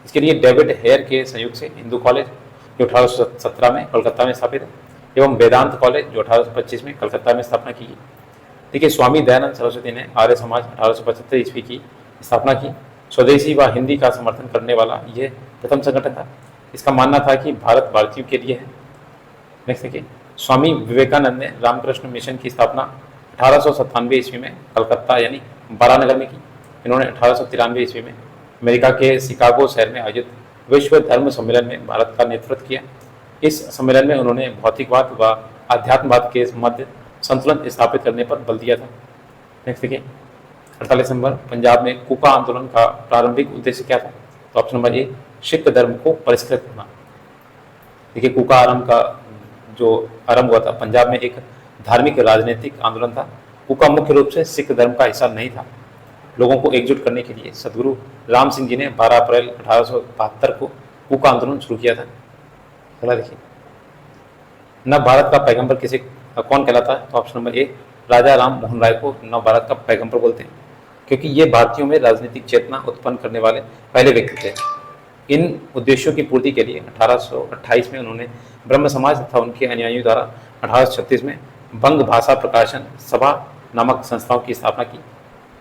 इसके लिए डेविड हेयर के सहयोग से हिंदू कॉलेज जो 1817 में कलकत्ता में स्थापित है, एवं वेदांत कॉलेज जो 1825 में कलकत्ता में स्थापना की गई। देखिए स्वामी दयानंद सरस्वती ने आर्य समाज 1875 ईस्वी की स्थापना की। स्वदेशी व हिंदी का समर्थन करने वाला यह प्रथम संगठन था। इसका मानना था कि भारत भारतीयों के लिए है। नेक्स्ट देखिए, स्वामी विवेकानंद ने रामकृष्ण मिशन की स्थापना 1897 ईस्वी में कलकत्ता यानी बारानगर में की। इन्होंने 1893 ईस्वी में अमेरिका के शिकागो शहर में आयोजित विश्व धर्म सम्मेलन में भारत का नेतृत्व किया। इस सम्मेलन में उन्होंने भौतिकवाद व आध्यात्मवाद के मध्य संतुलन स्थापित करने पर बल दिया था। नेक्स्ट देखिए 48 नंबर, पंजाब में कूका आंदोलन का प्रारंभिक उद्देश्य क्या था? तो ऑप्शन नंबर ए, सिख धर्म को परिष्कृत करना। देखिए कूका आरंभ का जो आरंभ हुआ था पंजाब में एक धार्मिक राजनीतिक आंदोलन था। कूका मुख्य रूप से सिख धर्म का हिस्सा नहीं था। लोगों को एकजुट करने के लिए सदगुरु राम सिंह जी ने 12 अप्रैल 1872 को कूका आंदोलन शुरू किया था। अगला देखिए, नव भारत का पैगंबर किसे कौन कहलाता है? तो ऑप्शन नंबर ए, राजा राम मोहन राय को नव भारत का पैगंबर बोलते हैं, क्योंकि ये भारतीयों में राजनीतिक चेतना उत्पन्न करने वाले पहले व्यक्ति थे। इन उद्देश्यों की पूर्ति के लिए 1828 में उन्होंने ब्रह्म समाज तथा उनके अनुयायियों द्वारा 1836 में बंग भाषा प्रकाशन सभा नामक संस्थाओं की स्थापना की,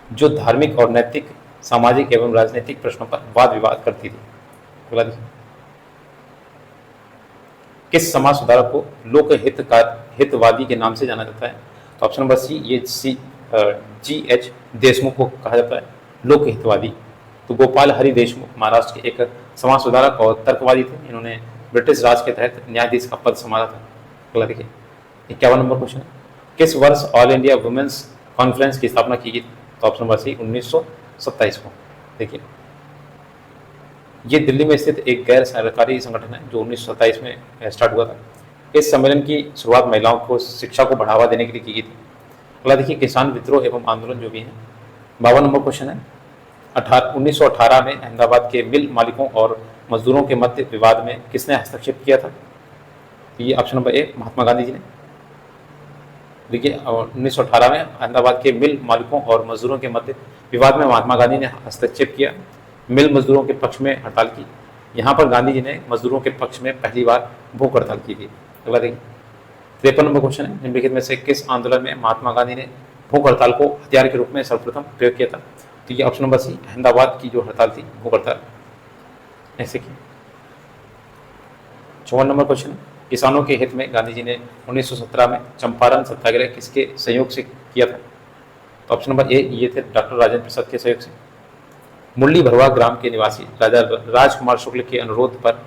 जो धार्मिक और नैतिक, सामाजिक एवं राजनीतिक प्रश्नों पर वाद विवाद करती थी। अगला देखिए, किस समाज सुधारक को लोक हितवादी के नाम से जाना जाता है? तो ऑप्शन नंबर सी, ये G.H. देशमुख को कहा जाता है लोक हितवादी। तो गोपाल हरि देशमुख महाराष्ट्र के एक समाज सुधारक और तर्कवादी थे। इन्होंने ब्रिटिश राज के तहत न्यायाधीश का पद संभाला था। अगला देखिए 51 नंबर क्वेश्चन है, किस वर्ष ऑल इंडिया वुमेन्स कॉन्फ्रेंस की स्थापना की गई? तो ऑप्शन नंबर सी, 1927 को। देखिए ये दिल्ली में स्थित एक गैर सरकारी संगठन है जो 1927 में स्टार्ट हुआ था। इस सम्मेलन की शुरुआत महिलाओं को शिक्षा को बढ़ावा देने के लिए की गई थी। अगला देखिए, किसान विद्रोह एवं आंदोलन जो भी है। 52 नंबर क्वेश्चन है, 1918 में अहमदाबाद के मिल मालिकों और मजदूरों के मध्य विवाद में किसने हस्तक्षेप किया था? तो ये ऑप्शन नंबर ए, महात्मा गांधी जी ने। देखिए 1918 में अहमदाबाद के मिल मालिकों और मजदूरों के मध्य विवाद में महात्मा गांधी ने हस्तक्षेप किया, मिल मजदूरों के पक्ष में हड़ताल की। यहाँ पर गांधी जी ने मजदूरों के पक्ष में पहली बार भूख हड़ताल की थी। अगला देखिए 53 नंबर क्वेश्चन है, निम्नलिखित में से किस आंदोलन में महात्मा गांधी ने भूख हड़ताल को हथियार के रूप में सर्वप्रथम प्रयोग किया था? तो ये ऑप्शन नंबर सी, अहमदाबाद की जो हड़ताल थी भूख हड़ताल। ऐसे की 54 नंबर क्वेश्चन है, किसानों के हित में गांधी जी ने 1917 में चंपारण सत्याग्रह किसके सहयोग से किया था? तो ऑप्शन नंबर ए, ये थे डॉक्टर राजेंद्र प्रसाद के सहयोग से। मुरली भरवा ग्राम के निवासी राजा राजकुमार शुक्ल के अनुरोध पर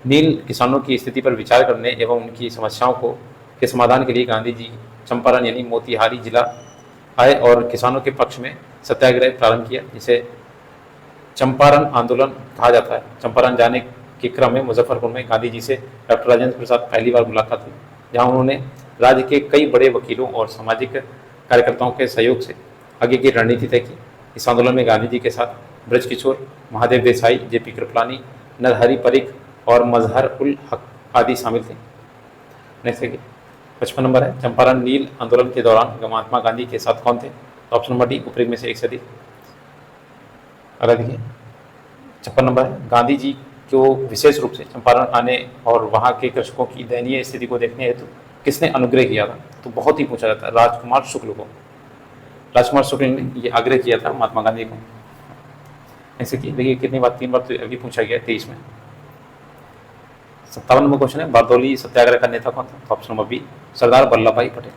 नील किसानों की स्थिति पर विचार करने एवं उनकी समस्याओं के समाधान के लिए गांधी जी चंपारण यानी मोतिहारी जिला आए और किसानों के पक्ष में सत्याग्रह प्रारंभ किया, जिसे चंपारण आंदोलन कहा जाता है। चंपारण जाने के क्रम में मुजफ्फरपुर में गांधी जी से डॉक्टर राजेंद्र प्रसाद पहली बार मुलाकात हुई, जहां उन्होंने राज्य के कई बड़े वकीलों और सामाजिक कार्यकर्ताओं के सहयोग से आगे की रणनीति तय की। इस आंदोलन में गांधी जी के साथ ब्रज किशोर, महादेव देसाई, जेपी कृपलानी, नरहरि परिख और मजहर उल हक आदि शामिल थे। नेक्स्ट देखिए 55 नंबर है, चंपारण नील आंदोलन के दौरान महात्मा गांधी के साथ कौन थे? तो ऑप्शन नंबर डी, उपरोक्त में से एक से अधिक। अगला देखिए 56 नंबर है, गांधी जी को विशेष रूप से चंपारण आने और वहाँ के कृषकों की दयनीय स्थिति को देखने हेतु किसने अनुग्रह किया था? तो बहुत ही पूछा जाता है, राजकुमार शुक्ल को। राजकुमार शुक्ल ने ये आग्रह किया था महात्मा गांधी को। ऐसे कि देखिए कितनी बार, 3 बार तो अभी पूछा गया 23 में। 57 नंबर क्वेश्चन है, बारदौली सत्याग्रह का नेता कौन था? तो option number B, Sardar Vallabh भाई पटेल।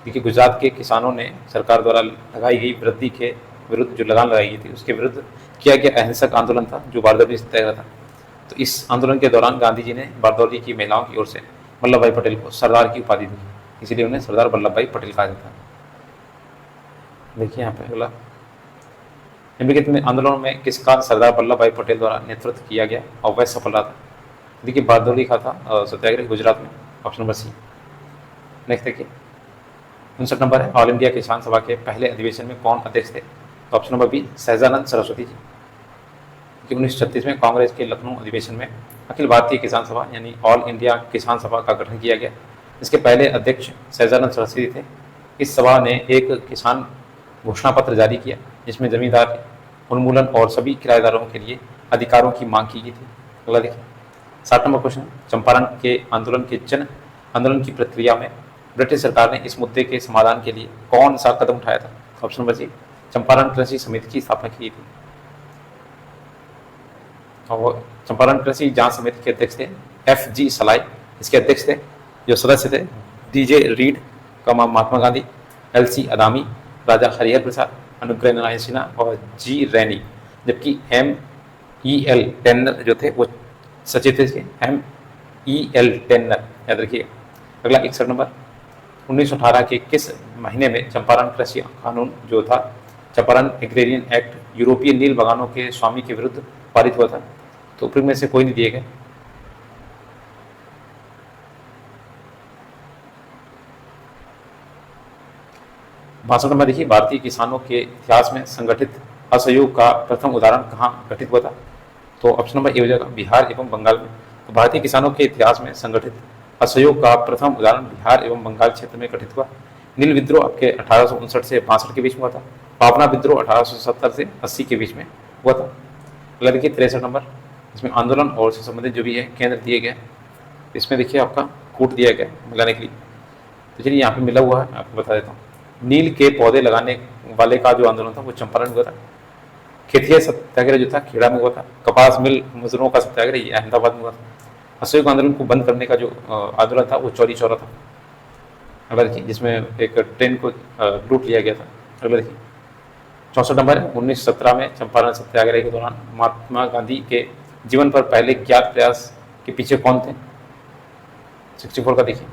देखिए गुजरात के किसानों ने सरकार द्वारा लगाई गई वृद्धि के विरुद्ध जो लगान लगाई गई थी उसके विरुद्ध किया गया अहिंसक आंदोलन था जो बारदौली सत्याग्रह था। तो इस आंदोलन के दौरान गांधी जी ने बारदौली की महिलाओं की ओर से वल्लभ भाई पटेल को सरदार की उपाधि दी, इसीलिए उन्हें सरदार वल्लभ भाई पटेल कहा जाता है। देखिए यहाँ पे अगला, निम्नलिखित में आंदोलनों में किसका सरदार वल्लभ भाई पटेल द्वारा नेतृत्व किया गया और वह सफल रहा था? देखिए बारदौली का था सत्याग्रह गुजरात में, ऑप्शन नंबर सी। नेक्स्ट देखिए 59 नंबर है, ऑल इंडिया किसान सभा के पहले अधिवेशन में कौन अध्यक्ष थे? तो option number B, Sahajanand Saraswati ji. 1936 में कांग्रेस के लखनऊ अधिवेशन में अखिल भारतीय किसान सभा यानी ऑल इंडिया किसान सभा का गठन किया गया। इसके पहले अध्यक्ष सहजानंद सरस्वती थे। इस सभा ने एक किसान घोषणा पत्र जारी किया जिसमें जमींदार उन्मूलन और सभी किराएदारों के लिए अधिकारों की मांग की गई थी। अगला देखिए 60 नंबर क्वेश्चन, चंपारण के आंदोलन की प्रक्रिया में ब्रिटिश सरकार ने इस मुद्दे के समाधान के लिए कौन सा कदम उठाया था? ऑप्शन नंबर सी, चंपारण कृषि समिति की स्थापना की थी। और चंपारण कृषि जांच समिति के अध्यक्ष थे F.G. सलाई। इसके अध्यक्ष थे जो सदस्य थे D.J. Read, Mahatma Gandhi, L.C. अदामी, राजा हरिहर प्रसाद, अनुग्रह नारायण सिन्हा और G. रैनी। जबकि M.E.L. टेन्नर जो थे वो सचिव थे। M.E.L. टेन्नर याद रखिए। अगला 61 नंबर, 1918 के किस महीने में चंपारण कृषि कानून जो था, चंपारण एग्रेरियन एक्ट, यूरोपीय नील बागानों के स्वामी के विरुद्ध पारित हुआ था? तो ऊपर में से कोई नहीं दिए गए। भाषण में देखिए, भारतीय किसानों के इतिहास में संगठित असहयोग का प्रथम उदाहरण कहाँ घटित हुआ था? तो ऑप्शन नंबर ए हो जाएगा, बिहार एवं बंगाल में। तो भारतीय किसानों के इतिहास में संगठित असहयोग का प्रथम उदाहरण बिहार एवं बंगाल क्षेत्र में घटित हुआ। नील विद्रोह आपके 1859 से 62 के बीच में हुआ था। पावना विद्रोह 1870 से 80 के बीच में हुआ था। अगला देखिए 63 नंबर, इसमें आंदोलन और उससे संबंधित जो भी है केंद्र दिए गए, इसमें देखिए आपका कूट दिया गया मिलाने के लिए। तो चलिए यहाँ पे मिला हुआ है, आपको बता देता हूँ। नील के पौधे लगाने वाले का जो आंदोलन था वो चंपारण में हुआ था। खेतिया सत्याग्रह जो था खेड़ा में हुआ था। कपास मिल मजदूरों का सत्याग्रह ये अहमदाबाद में हुआ था। असहयोग आंदोलन को बंद करने का जो आंदोलन था वो चौरी चौरा था। अगला देखिए, जिसमें एक ट्रेन को लूट लिया गया था। अगला देखिए 64 नंबर है, 1917 में चंपारण सत्याग्रह के दौरान महात्मा गांधी के जीवन पर पहले ज्ञात प्रयास के पीछे कौन थे? 64 का देखिए,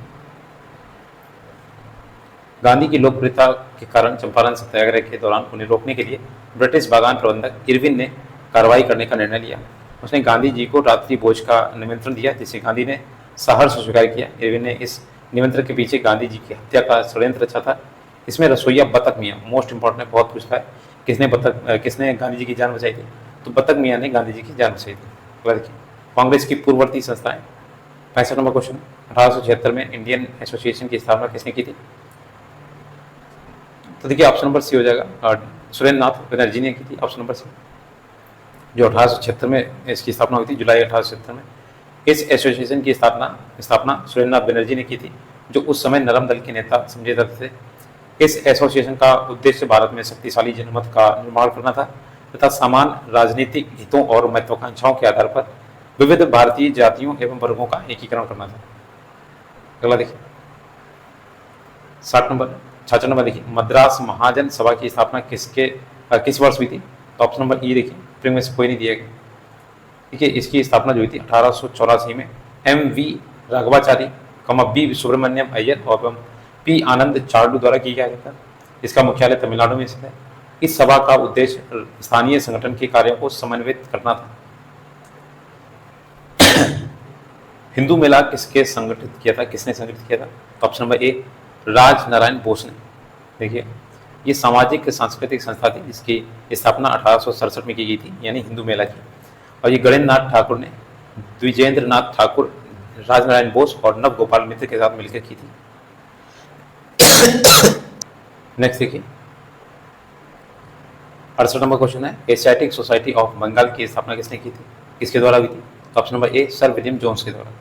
गांधी की लोकप्रियता के कारण चंपारण सत्याग्रह के दौरान उन्हें रोकने के लिए ब्रिटिश बागान प्रबंधक इरविन ने कार्रवाई करने का निर्णय लिया। उसने गांधी जी को रात्रि भोज का निमंत्रण दिया, जिसे गांधी ने सहर्ष स्वीकार किया। इरविन ने इस निमंत्रण के पीछे गांधी जी की हत्या का षड्यंत्र रचा था। इसमें रसोईया बतक मियाँ, मोस्ट इंपॉर्टेंट है, बहुत पूछता है, किसने गांधी जी की जान बचाई थी? तो बतक मियाँ ने गांधी जी की जान बचाई थी। अगला देखिए, कांग्रेस की पूर्ववर्ती संस्थाएं। 65 नंबर क्वेश्चन, 1876 में इंडियन एसोसिएशन की स्थापना किसने की थी? तो देखिए ऑप्शन नंबर सी हो जाएगा, और सुरेंद्र नाथ बनर्जी ने की थी, ऑप्शन नंबर सी, जो 1876 में इसकी स्थापना हुई थी, जुलाई 1876 में। इस एसोसिएशन की स्थापना सुरेंद्र नाथ बनर्जी ने की थी, जो उस समय नरम दल के नेता समझे जाते थे। इस एसोसिएशन का उद्देश्य भारत में शक्तिशाली जनमत का निर्माण करना था तथा समान राजनीतिक हितों और महत्वाकांक्षाओं के आधार पर विविध भारतीय जातियों एवं वर्गों का एकीकरण करना था। अगला देखिए 66 नंबर देखिए, मद्रास महाजन सभा की स्थापना किस वर्ष हुई थी? तो ऑप्शन नंबर ई देखिए, प्रिंग में से कोई नहीं दिया गया। देखिए इसकी स्थापना जो हुई थी 1884 में M.V. राघवाचारी, बी सुब्रमण्यम अय्यर और पी आनंद चार्डू द्वारा की गया था। इसका मुख्यालय तमिलनाडु में स्थित है। इस सभा का उद्देश्य स्थानीय संगठन के कार्यों को समन्वित करना था। हिंदू मेला किसने संगठित किया था? तो ऑप्शन नंबर ए, राज नारायण बोस ने। देखिए ये सामाजिक सांस्कृतिक संस्था थी जिसकी स्थापना 1867 में की गई थी, यानी हिंदू मेला की। और ये गणेन्द्र नाथ ठाकुर ने द्विजेंद्र नाथ ठाकुर, राजनारायण बोस और नव गोपाल मित्र के साथ मिलकर की थी। नेक्स्ट देखिए 68 नंबर क्वेश्चन है, एशियाटिक सोसाइटी ऑफ बंगाल की स्थापना किसने की थी? किसके द्वारा हुई थी? तो option number A, sir William Jones के द्वारा।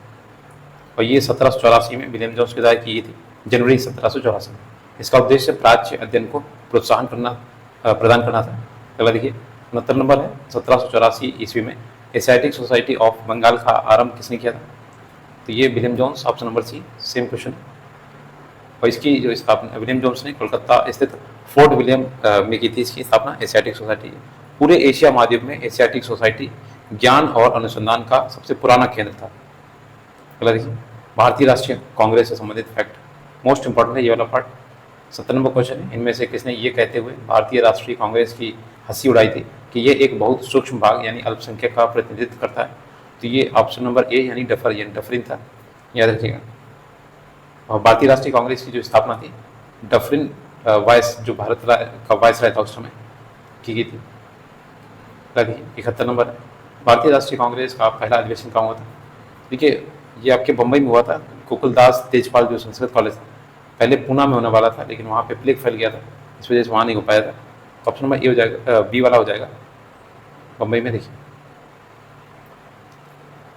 और ये 1784 में विलियम जोन्स के द्वारा की गई थी, जनवरी 1784 में। इसका उद्देश्य प्राच्य अध्ययन को प्रोत्साहन प्रदान करना था। अगला देखिए 69 नंबर है, 1784 ईस्वी में एशियाटिक सोसाइटी ऑफ बंगाल का आरंभ किसने किया था? तो ये William Jones, option number C, same question. और इसकी जो स्थापना विलियम जोन्स ने कोलकाता स्थित फोर्ट विलियम में की थी। इसकी स्थापना एशियाटिक सोसाइटी। पूरे एशिया महाद्वीप में एशियाटिक सोसाइटी ज्ञान और अनुसंधान का सबसे पुराना केंद्र था। अगला देखिए भारतीय राष्ट्रीय कांग्रेस से संबंधित फैक्ट, मोस्ट इंपॉर्टेंट है ये वाला पार्ट। 70 नंबर क्वेश्चन है, इनमें से किसने ये कहते हुए भारतीय राष्ट्रीय कांग्रेस की हंसी उड़ाई थी कि ये एक बहुत सूक्ष्म भाग यानी अल्पसंख्यक का प्रतिनिधित्व करता है? तो ये ऑप्शन नंबर ए यानी डफरिन था, याद रखिएगा। और भारतीय राष्ट्रीय कांग्रेस की जो स्थापना थी डफरिन वाइस, जो भारत का वाइस राय था उस समय, की गई थी। 71 नंबर, भारतीय राष्ट्रीय कांग्रेस का पहला अधिवेशन कहाँ हुआ था? देखिए ये आपके बम्बई में हुआ था, गोकुलदास तेजपाल जो संस्कृत कॉलेज था। पहले पूना में होने वाला था, लेकिन वहाँ पे प्लेग फैल गया था, इस वजह से वहाँ नहीं हो पाया था। ऑप्शन नंबर ए हो जाएगा, बी वाला हो जाएगा, बम्बई में। देखिए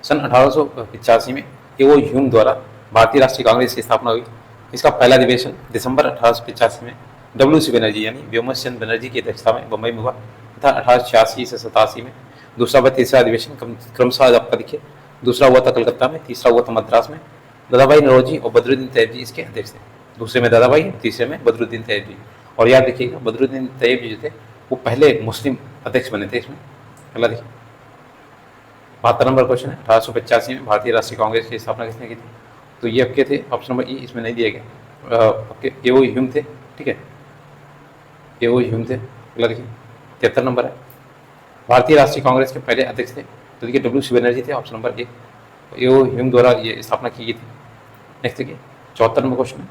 सन 1885 में एओ ह्यूम द्वारा भारतीय राष्ट्रीय कांग्रेस की स्थापना हुई। इसका पहला अधिवेशन दिसंबर 1885 में WC बनर्जी यानी व्योमचंद्र बनर्जी की अध्यक्षता में बम्बई में हुआ तथा 1886 से 87 में दूसरा व तीसरा अधिवेशन क्रमशः आपका देखिए, दूसरा हुआ था कलकत्ता में, तीसरा हुआ था मद्रास में। दादाभाई नौरोजी और बदरुद्दीन तैयब जी इसके अध्यक्ष थे। दूसरे में दादाभाई, तीसरे में बदरुद्दीन तैयब जी। और याद रखिएगा बदरुद्दीन तैयब जी जो थे वो पहले मुस्लिम अध्यक्ष बने थे इसमें। अगला देखिए 72 नंबर क्वेश्चन है, 1885 में भारतीय राष्ट्रीय कांग्रेस की स्थापना किसने की थी? तो ये आपके थे ऑप्शन नंबर ई, इसमें नहीं दिया गया। ओके एओ ह्यूम थे, ठीक है, एओ ह्यूम थे। अगला देखिए 73 नंबर है, भारतीय राष्ट्रीय कांग्रेस के पहले अध्यक्ष थे, तो देखिए डब्ल्यू बनर्जी थे, ऑप्शन नंबर ए, एओ ह्यूम द्वारा ये स्थापना की गई थी। नेक्स्ट देखिए 74 नंबर क्वेश्चन है,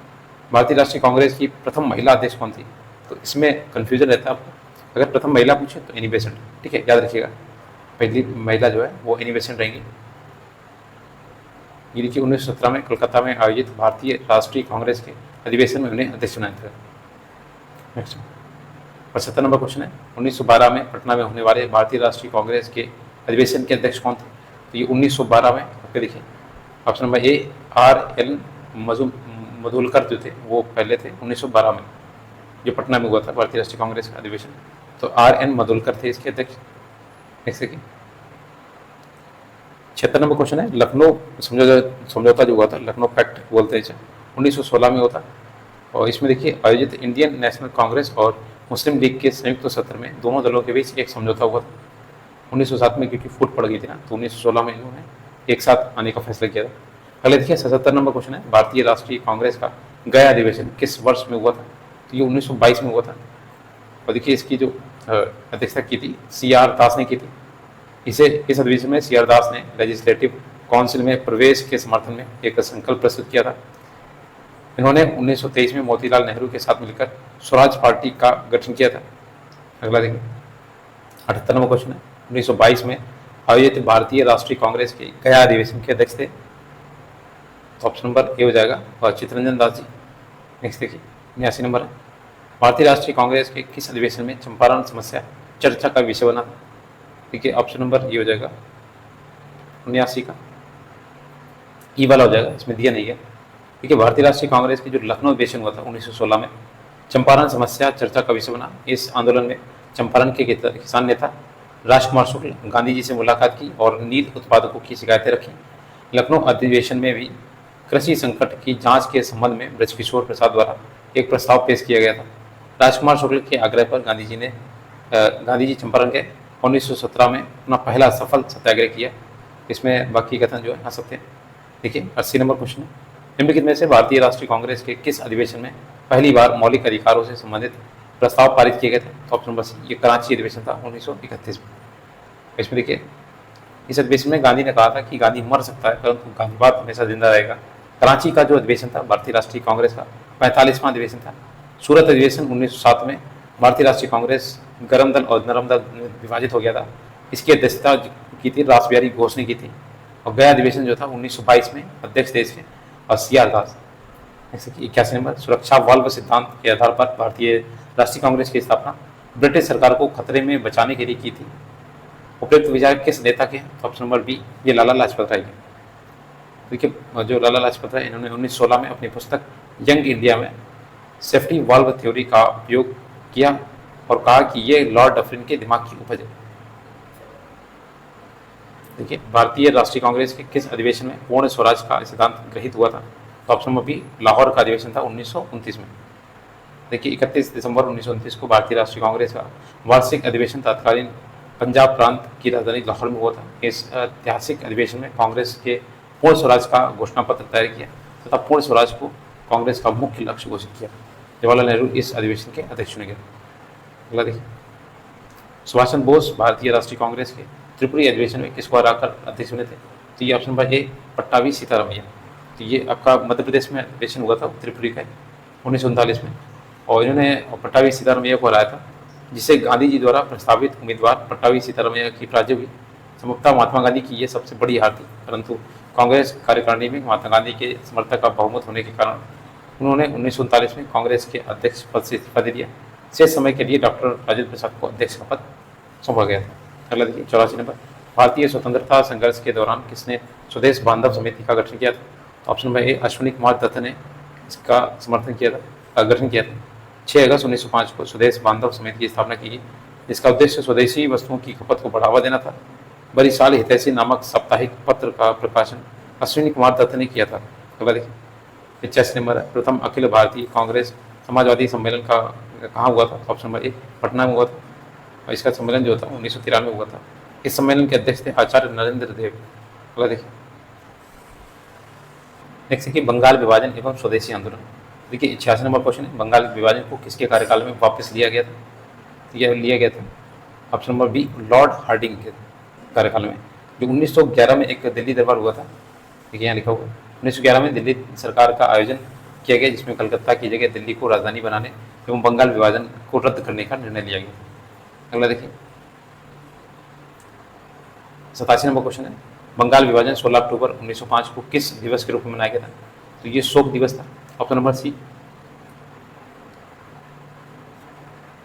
भारतीय राष्ट्रीय कांग्रेस की प्रथम महिला अध्यक्ष कौन थी? तो इसमें कन्फ्यूजन रहता है आपको, अगर प्रथम महिला पूछे तो एनी बेसेंट, ठीक है, याद रखिएगा पहली महिला जो है वो एनी बेसेंट रहेंगी। ये देखिए 1917 में कोलकाता में आयोजित भारतीय राष्ट्रीय कांग्रेस के अधिवेशन में उन्हें अध्यक्ष चुना था। नेक्स्ट 75 नंबर क्वेश्चन है, 1912 में पटना में होने वाले भारतीय राष्ट्रीय कांग्रेस के अधिवेशन के अध्यक्ष कौन थे? तो ये 1912 में आपके देखिए ऑप्शन नंबर ए RL मधुलकर जो थे वो पहले थे 1912 में, जो पटना में हुआ था भारतीय राष्ट्रीय कांग्रेस का अधिवेशन, तो RN मधुलकर थे इसके अध्यक्ष। नेक्स्ट देखिए 76 नंबर क्वेश्चन है, लखनऊ समझौता जो हुआ था, लखनऊ पैक्ट बोलते हैं इसे, 1916 में होता, और इसमें देखिए आयोजित इंडियन नेशनल कांग्रेस और मुस्लिम लीग के संयुक्त सत्र में दोनों दलों के बीच एक समझौता हुआ था। 1907 में क्योंकि फूट पड़ गई थी ना, तो 1916 में इन्होंने एक साथ आने का फैसला किया था। पहले देखिए 77 नंबर क्वेश्चन है, भारतीय राष्ट्रीय कांग्रेस का गया अधिवेशन किस वर्ष में हुआ था? तो ये 1922 में हुआ था, और देखिए इसकी जो अध्यक्षता की थी CR दास ने की थी। इस अधिवेशन में CR दास ने लेजिस्लेटिव काउंसिल में प्रवेश के समर्थन में एक संकल्प प्रस्तुत किया था। इन्होंने 1923 में मोतीलाल नेहरू के साथ मिलकर स्वराज पार्टी का गठन किया था। अगला देखिए 78 नंबर क्वेश्चन है, 1922 में आयोजित भारतीय राष्ट्रीय कांग्रेस के गया अधिवेशन के अध्यक्ष थे, तो ऑप्शन नंबर ए हो जाएगा, और चित्तरंजन दास जी। नेक्स्ट देखिए 89 नंबर है, भारतीय राष्ट्रीय कांग्रेस के किस अधिवेशन में चंपारण समस्या चर्चा का विषय बना था? ठीक है, ऑप्शन नंबर ये हो जाएगा 79 का, ई वाला हो जाएगा, इसमें दिया नहीं है। ठीक है, भारतीय राष्ट्रीय कांग्रेस की जो लखनऊ अधिवेशन हुआ था 1916 में, चंपारण समस्या चर्चा का विषय बना। इस आंदोलन में चंपारण के किसान नेता राजकुमार शुक्ल गांधी जी से मुलाकात की और नील उत्पादकों की शिकायतें रखी। लखनऊ अधिवेशन में भी कृषि संकट की जांच के संबंध में ब्रजकिशोर प्रसाद द्वारा एक प्रस्ताव पेश किया गया था। राजकुमार शुक्ल के आग्रह पर गांधी जी चंपारण गए। 1917 में अपना पहला सफल सत्याग्रह किया। इसमें बाकी कथन जो है आ सकते हैं। देखिए 80 नंबर क्वेश्चन है, निम्नलिखित में से भारतीय राष्ट्रीय कांग्रेस के किस अधिवेशन में पहली बार मौलिक अधिकारों से संबंधित प्रस्ताव पारित किए गए थे? तो ऑप्शन नंबर सी, ये कराची अधिवेशन था 1931 में। इसमें देखिए इस अधिवेशन में गांधी ने कहा था कि गांधी मर सकता है परंतु गांधीवाद हमेशा जिंदा रहेगा। कराची का जो अधिवेशन था भारतीय राष्ट्रीय कांग्रेस का 45वां अधिवेशन था। सूरत अधिवेशन 1907 में भारतीय राष्ट्रीय कांग्रेस गरम दल और नरम दल में विभाजित हो गया था। इसकी अध्यक्षता की थी रास बिहारी घोष ने की थी। और गया अधिवेशन जो था 1922 में अध्यक्ष थे इसके और CR दास। 81 नंबर, सुरक्षा वाल्व सिद्धांत के आधार पर भारतीय राष्ट्रीय कांग्रेस की स्थापना ब्रिटिश सरकार को खतरे में बचाने के लिए की थी। उपयुक्त विचारक किस नेता के? ऑप्शन नंबर बी, ये लाला लाजपत राय के। देखिए जो लाला लाजपत राय, इन्होंने 1916 में अपनी पुस्तक यंग इंडिया में सेफ्टी वाल्व थ्योरी का उपयोग किया और कहा कि ये लॉर्ड डफरिन के दिमाग की उपज है। देखिए भारतीय राष्ट्रीय कांग्रेस के किस अधिवेशन में पूर्ण स्वराज का सिद्धांत गृहीत हुआ था? तो ऑप्शन नंबर बी, लाहौर का अधिवेशन था 1929 में। देखिए 31 दिसंबर 1929 को भारतीय राष्ट्रीय कांग्रेस का वार्षिक अधिवेशन तत्कालीन पंजाब प्रांत की राजधानी लाहौर में हुआ था। इस ऐतिहासिक अधिवेशन में कांग्रेस के पूर्ण स्वराज का घोषणा पत्र तैयार किया तथा पूर्ण स्वराज को कांग्रेस का मुख्य लक्ष्य घोषित किया। जवाहरलाल नेहरू इस अधिवेशन के अध्यक्ष चुने गए। अगला देखिए, सुभाष चंद्र बोस भारतीय राष्ट्रीय कांग्रेस के त्रिपुरी अधिवेशन में किसको हराकर अध्यक्ष बने थे? तो ये ऑप्शन नंबर ए, पट्टाभी सीतारामैया। तो ये आपका मध्य प्रदेश में अधिवेशन हुआ था त्रिपुरी का 1939 में, और इन्होंने पट्टाभी सीतारामैया को हराया था, जिसे गांधी जी द्वारा प्रस्तावित उम्मीदवार पट्टाभी सीतारामैया की पराजय हुई। संभवतः महात्मा गांधी की ये सबसे बड़ी हार थी, परंतु कांग्रेस कार्यकारिणी में महात्मा गांधी के समर्थक का बहुमत होने के कारण उन्होंने 1939 में कांग्रेस के अध्यक्ष पद से इस्तीफा दे दिया। शेष समय के लिए डॉक्टर राजेंद्र प्रसाद को अध्यक्ष का पद सौंपा गया था। अगला देखिए 84 नंबर, भारतीय स्वतंत्रता संघर्ष के दौरान किसने स्वदेश बांधव समिति का गठन किया था? Option number A, Ashwini Kumar Dutt ने इसका समर्थन किया था, गठन किया था। 6 अगस्त 1905 को स्वदेश बांधव समिति की स्थापना की गई, जिसका उद्देश्य स्वदेशी वस्तुओं की खपत को बढ़ावा देना था। बरिशाल हितैषी नामक साप्ताहिक पत्र का प्रकाशन अश्विनी कुमार दत्त ने किया था। अगला देखिए 85 नंबर है, प्रथम अखिल भारतीय कांग्रेस समाजवादी सम्मेलन का कहाँ हुआ था? ऑप्शन नंबर ए, पटना में हुआ था, और इसका सम्मेलन जो था 1993 में हुआ था। इस सम्मेलन के अध्यक्ष थे आचार्य नरेंद्र देव। अगला देखिए नेक्स्ट है कि बंगाल विभाजन एवं स्वदेशी आंदोलन। देखिए 86 नंबर क्वेश्चन है, बंगाल विभाजन को किसके कार्यकाल में वापस लिया गया था? यह लिया गया था option number B, lord Hardinge के कार्यकाल में। जो 1911 में एक दिल्ली दरबार हुआ था, देखिए यहाँ लिखा हुआ 1911 में दिल्ली सरकार का आयोजन किया गया, जिसमें कलकत्ता की जगह दिल्ली को राजधानी बनाने एवं बंगाल विभाजन को रद्द करने का निर्णय लिया गया। अगला देखिए 87 नंबर क्वेश्चन है, बंगाल विभाजन 16 अक्टूबर 1905 को किस दिवस के रूप में मनाया गया था? तो ये शोक दिवस था, ऑप्शन नंबर सी।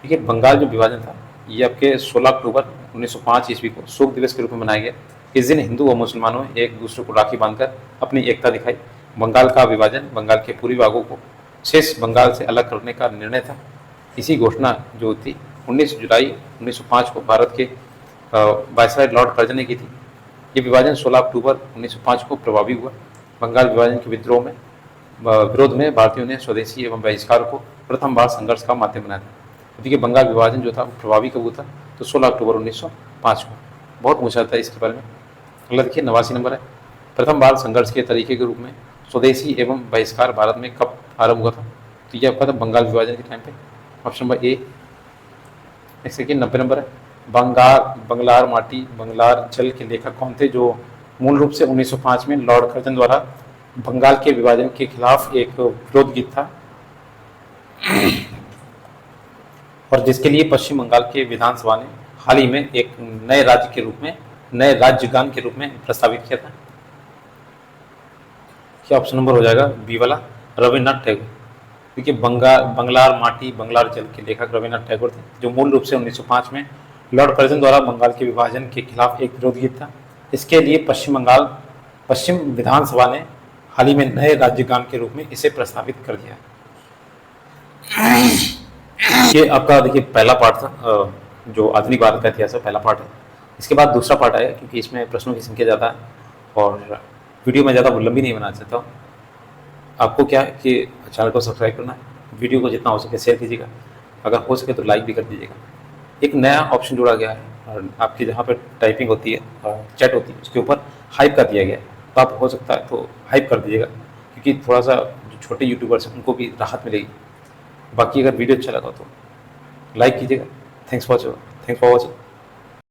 देखिए बंगाल जो विभाजन था ये आपके 16 अक्टूबर 1905 ईस्वी को शोक दिवस के रूप में मनाया गया। इस दिन हिंदू व मुसलमानों ने एक दूसरे को राखी बांधकर अपनी एकता दिखाई। बंगाल का विभाजन बंगाल के पूर्वी भागों को शेष बंगाल से अलग करने का निर्णय था। इसी घोषणा जो थी 19 जुलाई 1905 को भारत के वायसराय लॉर्ड कर्जन ने की थी। ये विभाजन 16 अक्टूबर 1905 को प्रभावी हुआ। बंगाल विभाजन के विरोध में भारतीयों ने स्वदेशी एवं बहिष्कार को प्रथम बार संघर्ष का माध्यम बनाया था। देखिए बंगाल विभाजन जो था वो प्रभावी कब हुआ था? तो 16 अक्टूबर 1905 को। बहुत पूछा था इसके बारे में। अगला देखिए 89 नंबर है, प्रथम बार संघर्ष के तरीके के रूप में स्वदेशी एवं बहिष्कार भारत में कब आरंभ हुआ था? तो यह आपका था बंगाल विभाजन के टाइम पे, ऑप्शन नंबर ए। नेक्स्ट देखिए 90 नंबर है, बंगलार माटी बंगलार जल के लेखक कौन थे, जो मूल रूप से 1905 में लॉर्ड कर्जन द्वारा बंगाल के विभाजन के खिलाफ एक विरोध गीत था और जिसके लिए पश्चिम बंगाल के विधानसभा ने हाल ही में एक नए राज्यगान के रूप में प्रस्तावित किया था। क्या ऑप्शन नंबर हो जाएगा बी वाला, रविन्द्रनाथ टैगोर। देखिए बंगलार माटी बंगलार जल के लेखक रविन्द्रनाथ टैगोर थे, जो मूल रूप से 1905 में लॉर्ड कर्जन द्वारा बंगाल के विभाजन के खिलाफ एक विरोध गीत था। इसके लिए पश्चिम विधानसभा ने हाल ही में नए राज्यगान के रूप में इसे प्रस्तावित कर दिया। ये आपका देखिए पहला पार्ट था, जो आधुनिक भारत का इतिहास है, पहला पार्ट है। इसके बाद दूसरा पार्ट आएगा, क्योंकि इसमें प्रश्नों की संख्या ज़्यादा है और वीडियो में ज़्यादा लंबी नहीं बनाना चाहता हूँ। आपको क्या है कि चैनल को सब्सक्राइब करना है, वीडियो को जितना हो सके शेयर कीजिएगा, अगर हो सके तो लाइक भी कर दीजिएगा। एक नया ऑप्शन जोड़ा गया है और आपकी जहाँ पर टाइपिंग होती है और चैट होती है उसके ऊपर हाइप कर दिया गया है, तो आप हो सकता है तो हाइप कर दीजिएगा, क्योंकि थोड़ा सा जो छोटे यूट्यूबर्स हैं उनको भी राहत मिलेगी। बाकी अगर वीडियो अच्छा लगा तो लाइक कीजिएगा। Thanks for watching.